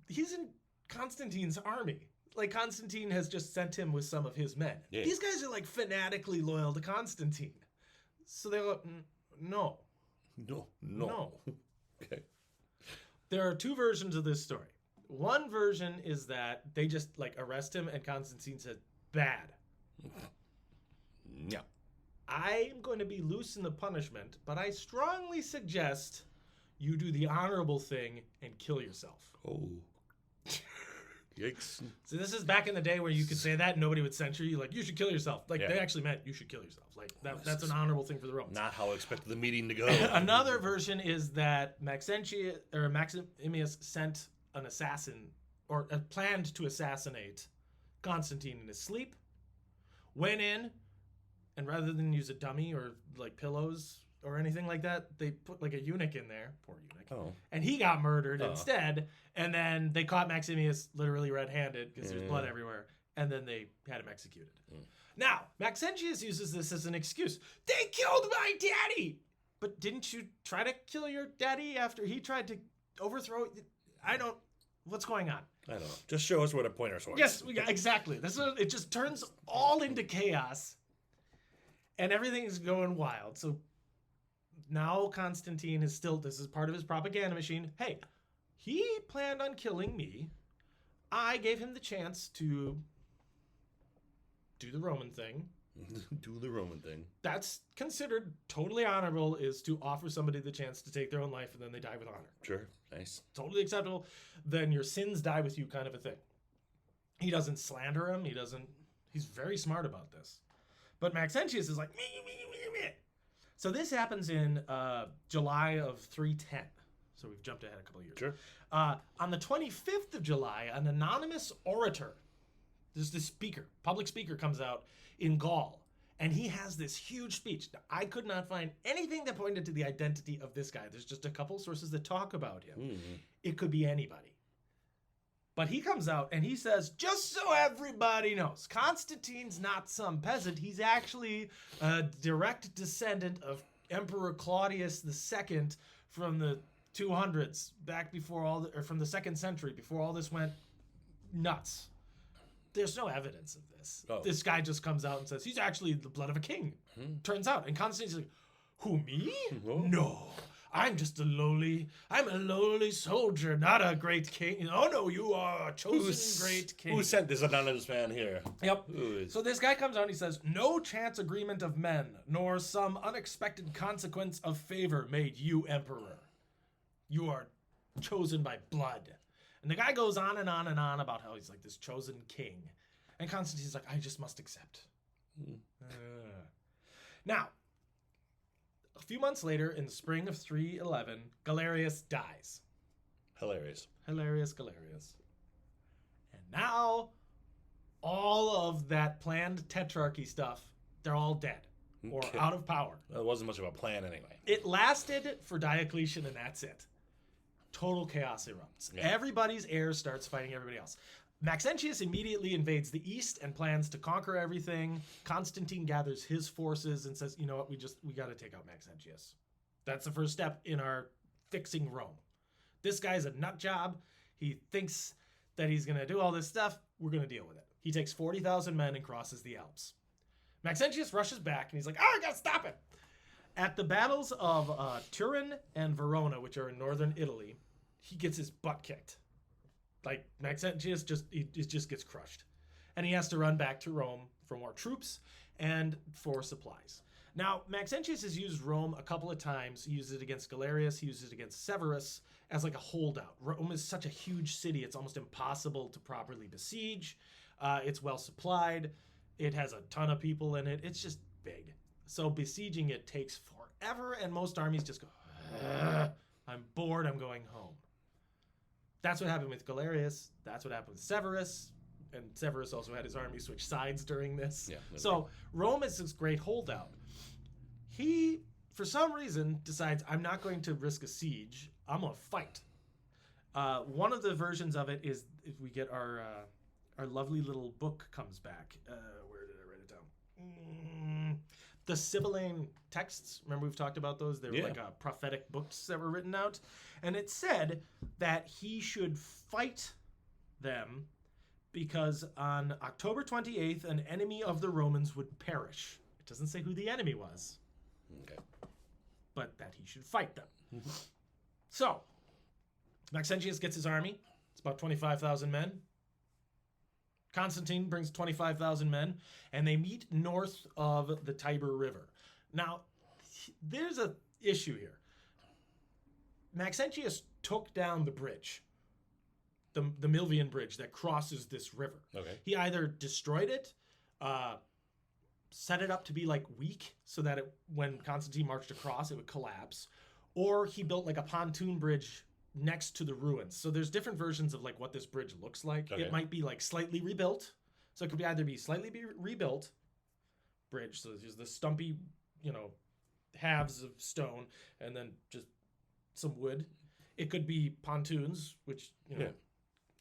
he's in Constantine's army. Like, Constantine has just sent him with some of his men. Yeah. These guys are, like, fanatically loyal to Constantine. So they're like, no. No. Okay. There are two versions of this story. One version is that they just, like, arrest him, and Constantine said, bad. Yeah. I'm going to be loose in the punishment, but I strongly suggest you do the honorable thing and kill yourself. Oh. Yikes. So this is back in the day where you could say that and nobody would censure you. Like, you should kill yourself. Like, Yeah. they actually meant you should kill yourself. Like, that's an honorable thing for the Romans. Not how I expected the meeting to go. Another version is that Maximius sent an assassin, or planned to assassinate Constantine in his sleep, went in, and rather than use a dummy or, like, pillows or anything like that, they put, like, a eunuch in there. Poor eunuch. Oh. And he got murdered instead. And then they caught Maximius literally red-handed because there's blood everywhere. And then they had him executed. Now, Maxentius uses this as an excuse. They killed my daddy! But didn't you try to kill your daddy after he tried to overthrow? What's going on? I don't know. Just show us where to point our swords. Yes, exactly. It just turns all into chaos. And everything is going wild. So now Constantine is still, this is part of his propaganda machine. Hey, he planned on killing me. I gave him the chance to do the Roman thing. Do the Roman thing. That's considered totally honorable, is to offer somebody the chance to take their own life and then they die with honor. Sure. Nice. Totally acceptable. Then your sins die with you, kind of a thing. He doesn't slander him. He's very smart about this. But Maxentius is like, me. So this happens in July of 310. So we've jumped ahead a couple of years. Sure. On the 25th of July, an anonymous orator, there's this public speaker comes out in Gaul, and he has this huge speech. Now, I could not find anything that pointed to the identity of this guy. There's just a couple sources that talk about him. Mm-hmm. It could be anybody. But he comes out and he says, just so everybody knows, Constantine's not some peasant. He's actually a direct descendant of Emperor Claudius II from the 200s, back before or from the 2nd century, before all this went nuts. There's no evidence of this. Oh. This guy just comes out and says, he's actually the blood of a king. Turns out. And Constantine's like, who, me? Oh. No. I'm a lowly soldier, not a great king. Oh, no, you are a chosen great king. Who sent this anonymous man here? Yep. So this guy comes out and he says, no chance agreement of men, nor some unexpected consequence of favor made you emperor. You are chosen by blood. And the guy goes on and on and on about how he's like this chosen king. And Constantine's like, I just must accept. Now, a few months later, in the spring of 311, Galerius dies. Hilarious. Galerius. And now, all of that planned tetrarchy stuff, they're all dead. Or Okay. out of power. That wasn't much of a plan anyway. It lasted for Diocletian, and that's it. Total chaos erupts. Yeah. Everybody's heir starts fighting everybody else. Maxentius immediately invades the east and plans to conquer everything. Constantine gathers his forces and says, you know what, we got to take out Maxentius. That's the first step in our fixing Rome. This guy's a nut job. He thinks that he's going to do all this stuff. We're going to deal with it. He takes 40,000 men and crosses the Alps. Maxentius rushes back, and he's like, I got to stop it. At the battles of Turin and Verona, which are in northern Italy, he gets his butt kicked. Like, Maxentius just gets crushed. And he has to run back to Rome for more troops and for supplies. Now, Maxentius has used Rome a couple of times. He used it against Galerius. He used it against Severus as like a holdout. Rome is such a huge city, it's almost impossible to properly besiege. It's well supplied. It has a ton of people in it. It's just big. So besieging it takes forever, and most armies just go, I'm bored, I'm going home. That's what happened with Galerius. That's what happened with Severus. And Severus also had his army switch sides during this. Yeah, so Rome is this great holdout. He, for some reason, decides, I'm not going to risk a siege. I'm going to fight. One of the versions of it is, if we get our lovely little book comes back. Where did I write it down? The Sibylline texts. Remember we've talked about those? They were like prophetic books that were written out. And it said that he should fight them because on October 28th, an enemy of the Romans would perish. It doesn't say who the enemy was. Okay. But that he should fight them. Mm-hmm. So, Maxentius gets his army. It's about 25,000 men. Constantine brings 25,000 men, and they meet north of the Tiber River. Now, there's an issue here. Maxentius took down the bridge, the Milvian bridge that crosses this river. Okay. He either destroyed it, set it up to be like weak so that when Constantine marched across, it would collapse, or he built like a pontoon bridge next to the ruins. So there's different versions of like what this bridge looks like. Okay. It might be like slightly rebuilt. So it could either be slightly rebuilt bridge. So there's the stumpy, halves of stone and then just some wood. It could be pontoons, which,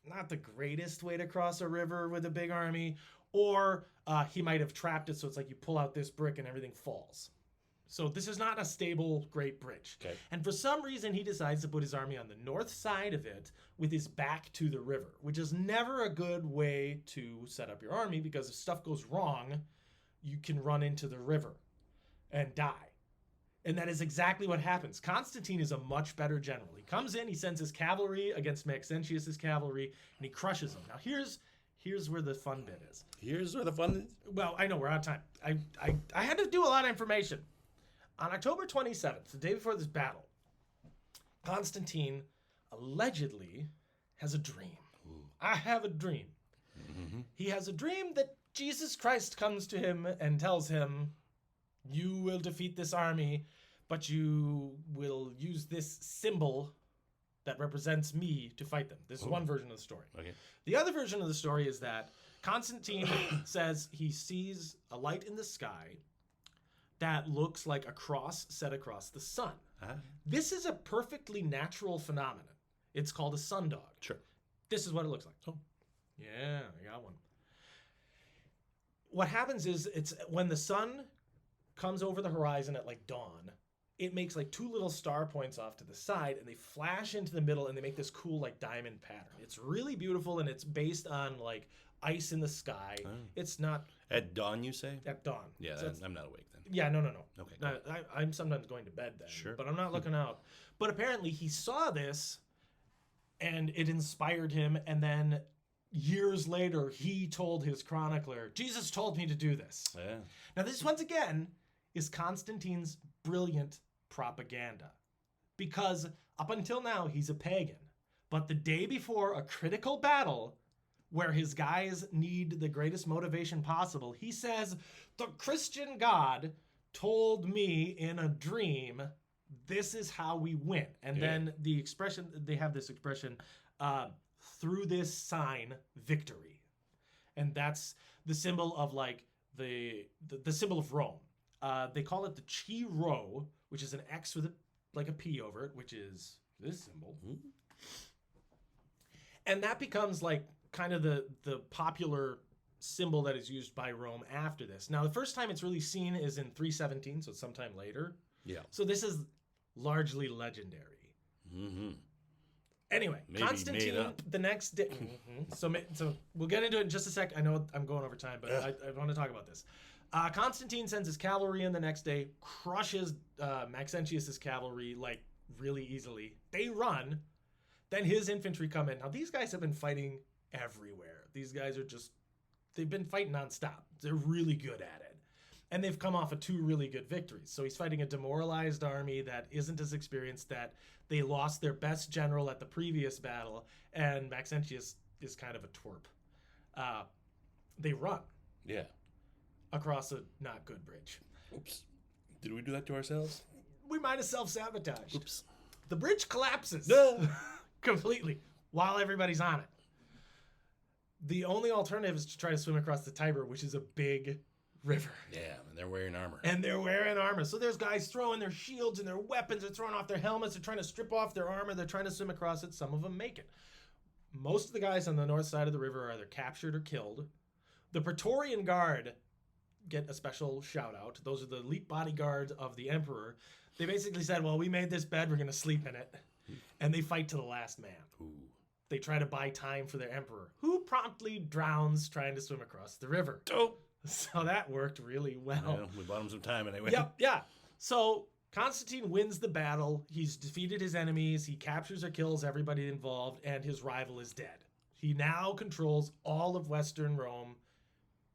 not the greatest way to cross a river with a big army. Or he might have trapped it so it's like you pull out this brick and everything falls. So this is not a stable, great bridge. Okay. And for some reason, he decides to put his army on the north side of it with his back to the river, which is never a good way to set up your army because if stuff goes wrong, you can run into the river and die. And that is exactly what happens. Constantine is a much better general. He comes in, he sends his cavalry against Maxentius's cavalry, and he crushes them. Now here's where the fun bit is. Here's where the fun is? Well, I know, we're out of time. I had to do a lot of information. On October 27th, the day before this battle, Constantine allegedly has a dream. Ooh. I have a dream. Mm-hmm. He has a dream that Jesus Christ comes to him and tells him, you will defeat this army, but you will use this symbol that represents me to fight them. This is one version of the story. Okay. The other version of the story is that Constantine says he sees a light in the sky that looks like a cross set across the sun. This is a perfectly natural phenomenon. It's called a sundog. Sure. This is what it looks like. Oh. Yeah, I got one. What happens is it's when the sun comes over the horizon at like dawn, it makes like two little star points off to the side and they flash into the middle and they make this cool like diamond pattern. It's really beautiful and it's based on like ice in the sky. Oh. It's not... At dawn, you say? At dawn. Yeah, so I'm not awake then. Yeah, no. Okay. No, I'm sometimes going to bed then. Sure. But I'm not looking out. But apparently he saw this and it inspired him. And then years later, he told his chronicler, Jesus told me to do this. Yeah. Now this, once again, is Constantine's brilliant propaganda. Because up until now, he's a pagan. But the day before a critical battle... where his guys need the greatest motivation possible, he says, the Christian God told me in a dream, this is how we win. And then they have this expression, through this sign, victory. And that's the symbol of like the symbol of Rome. They call it the Chi Rho, which is an X with a P over it, which is this symbol. Mm-hmm. And that becomes like kind of the popular symbol that is used by Rome after this. Now, the first time it's really seen is in 317, so it's sometime later. Yeah. So this is largely legendary. Mm-hmm. Anyway, Maybe made Constantine up. the next day. So we'll get into it in just a sec. I know I'm going over time, but I want to talk about this. Constantine sends his cavalry in the next day, crushes Maxentius's cavalry like really easily. They run. Then his infantry come in. Now these guys have been fighting everywhere. These guys are they've been fighting nonstop. They're really good at it. And they've come off of 2 really good victories. So he's fighting a demoralized army that isn't as experienced, that they lost their best general at the previous battle, and Maxentius is kind of a twerp. They run Yeah. across a not good bridge. Oops. Did we do that to ourselves? We might have self-sabotaged. Oops. The bridge collapses No. completely while everybody's on it. The only alternative is to try to swim across the Tiber, which is a big river. Yeah, and they're wearing armor. And they're wearing armor. So there's guys throwing their shields and their weapons. They're throwing off their helmets. They're trying to strip off their armor. They're trying to swim across it. Some of them make it. Most of the guys on the north side of the river are either captured or killed. The Praetorian Guard get a special shout out. Those are the elite bodyguards of the emperor. They basically said, well, we made this bed. We're going to sleep in it. And they fight to the last man. Ooh. They try to buy time for their emperor, who promptly drowns trying to swim across the river. Dope. So that worked really well. Yeah, we bought him some time anyway. Yep, yeah. So Constantine wins the battle. He's defeated his enemies. He captures or kills everybody involved, and his rival is dead. He now controls all of Western Rome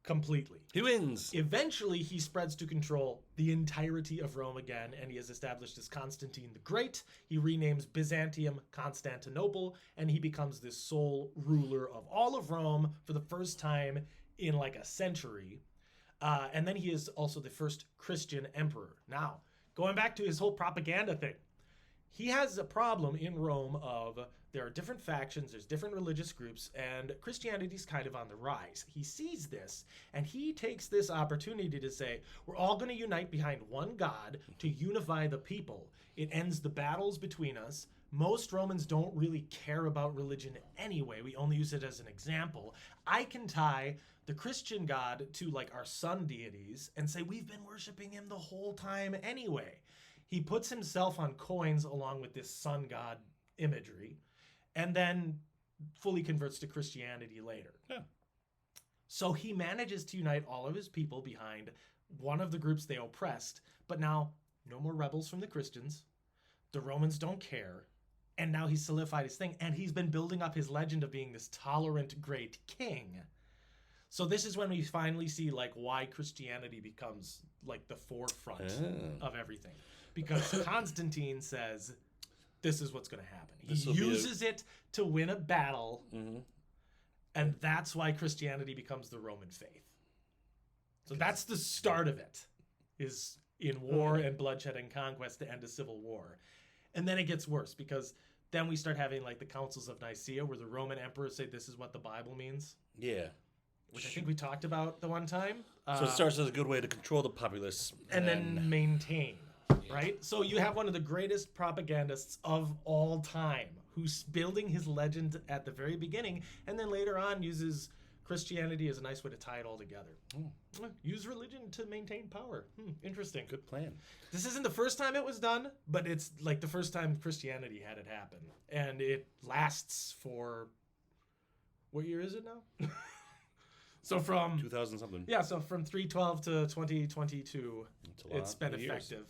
completely. He wins. Eventually, he spreads to control the entirety of Rome again, and he is established as Constantine the Great. He renames Byzantium Constantinople, and he becomes this sole ruler of all of Rome for the first time in like a century. And then he is also the first Christian emperor. Now, going back to his whole propaganda thing, he has a problem in Rome of there are different factions, there's different religious groups, and Christianity's kind of on the rise. He sees this, and he takes this opportunity to say, we're all going to unite behind one God to unify the people. It ends the battles between us. Most Romans don't really care about religion anyway. We only use it as an example. I can tie the Christian God to like our sun deities and say we've been worshiping him the whole time anyway. He puts himself on coins along with this sun god imagery, and then fully converts to Christianity later. Yeah. So he manages to unite all of his people behind one of the groups they oppressed, but now no more rebels from the Christians. The Romans don't care. And now he's solidified his thing, and he's been building up his legend of being this tolerant great king. So this is when we finally see like why Christianity becomes like the forefront of everything. Because Constantine says, this is what's going to happen. He uses it to win a battle, and that's why Christianity becomes the Roman faith. So that's the start of it, is in war and bloodshed and conquest to end a civil war. And then it gets worse, because then we start having like the councils of Nicaea, where the Roman emperors say this is what the Bible means. Yeah. Which I think we talked about the one time. So it starts as a good way to control the populace. And then maintain, right? So you have one of the greatest propagandists of all time, who's building his legend at the very beginning, and then later on uses Christianity as a nice way to tie it all together. Use religion to maintain power. Interesting. Good plan. This isn't the first time it was done, but it's like the first time Christianity had it happen. And it lasts for... What year is it now? So from 2000 something. Yeah, so from 312 to 2022, it's been effective.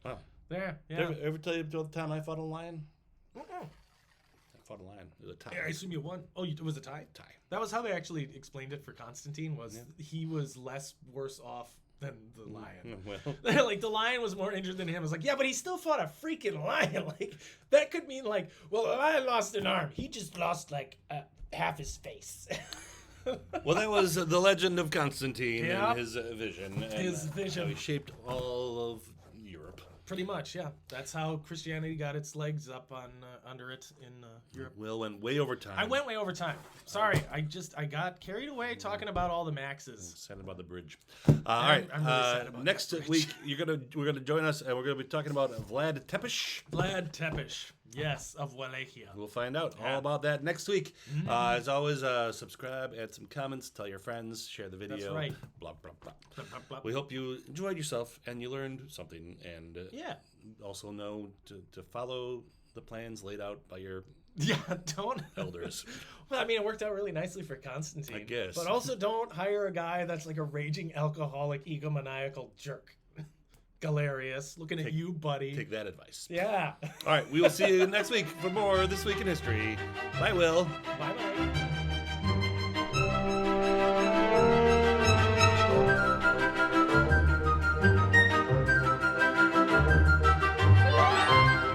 Wow. There, yeah. Ever tell you about the time I fought a lion? I fought a lion. It was a tie. Yeah, I assume you won. Oh, it was a tie? Tie. That was how they actually explained it for Constantine, was he was less worse off than the lion. Well, Like, the lion was more injured than him. I was like, yeah, but he still fought a freaking lion. Like, that could mean, like, well, the lion lost an arm. He just lost, like, half his face. well, that was the legend of Constantine and his vision. And, his vision. How he shaped all of Europe. Pretty much, yeah. That's how Christianity got its legs up on under it in Europe. Will went way over time. I went way over time. Sorry, I got carried away talking about all the maxes. Sad about the bridge. All right. I'm really sad about next that week, we're gonna join us, and we're gonna be talking about Vlad Tepes. Vlad Tepes, yes, of Wallachia. We'll find out all about that next week. As always, subscribe, add some comments, tell your friends, share the video. That's right. Blah blah blah. Blah, blah, blah. We hope you enjoyed yourself and you learned something, and Yeah. also know to follow the plans laid out by your Yeah, don't. elders. Well, I mean, it worked out really nicely for Constantine. I guess. But also don't hire a guy that's like a raging alcoholic, egomaniacal jerk. Galerius, looking at you, buddy. Take that advice. Yeah. All right, we will see you next week for more This Week in History. Bye, Will. Bye-bye.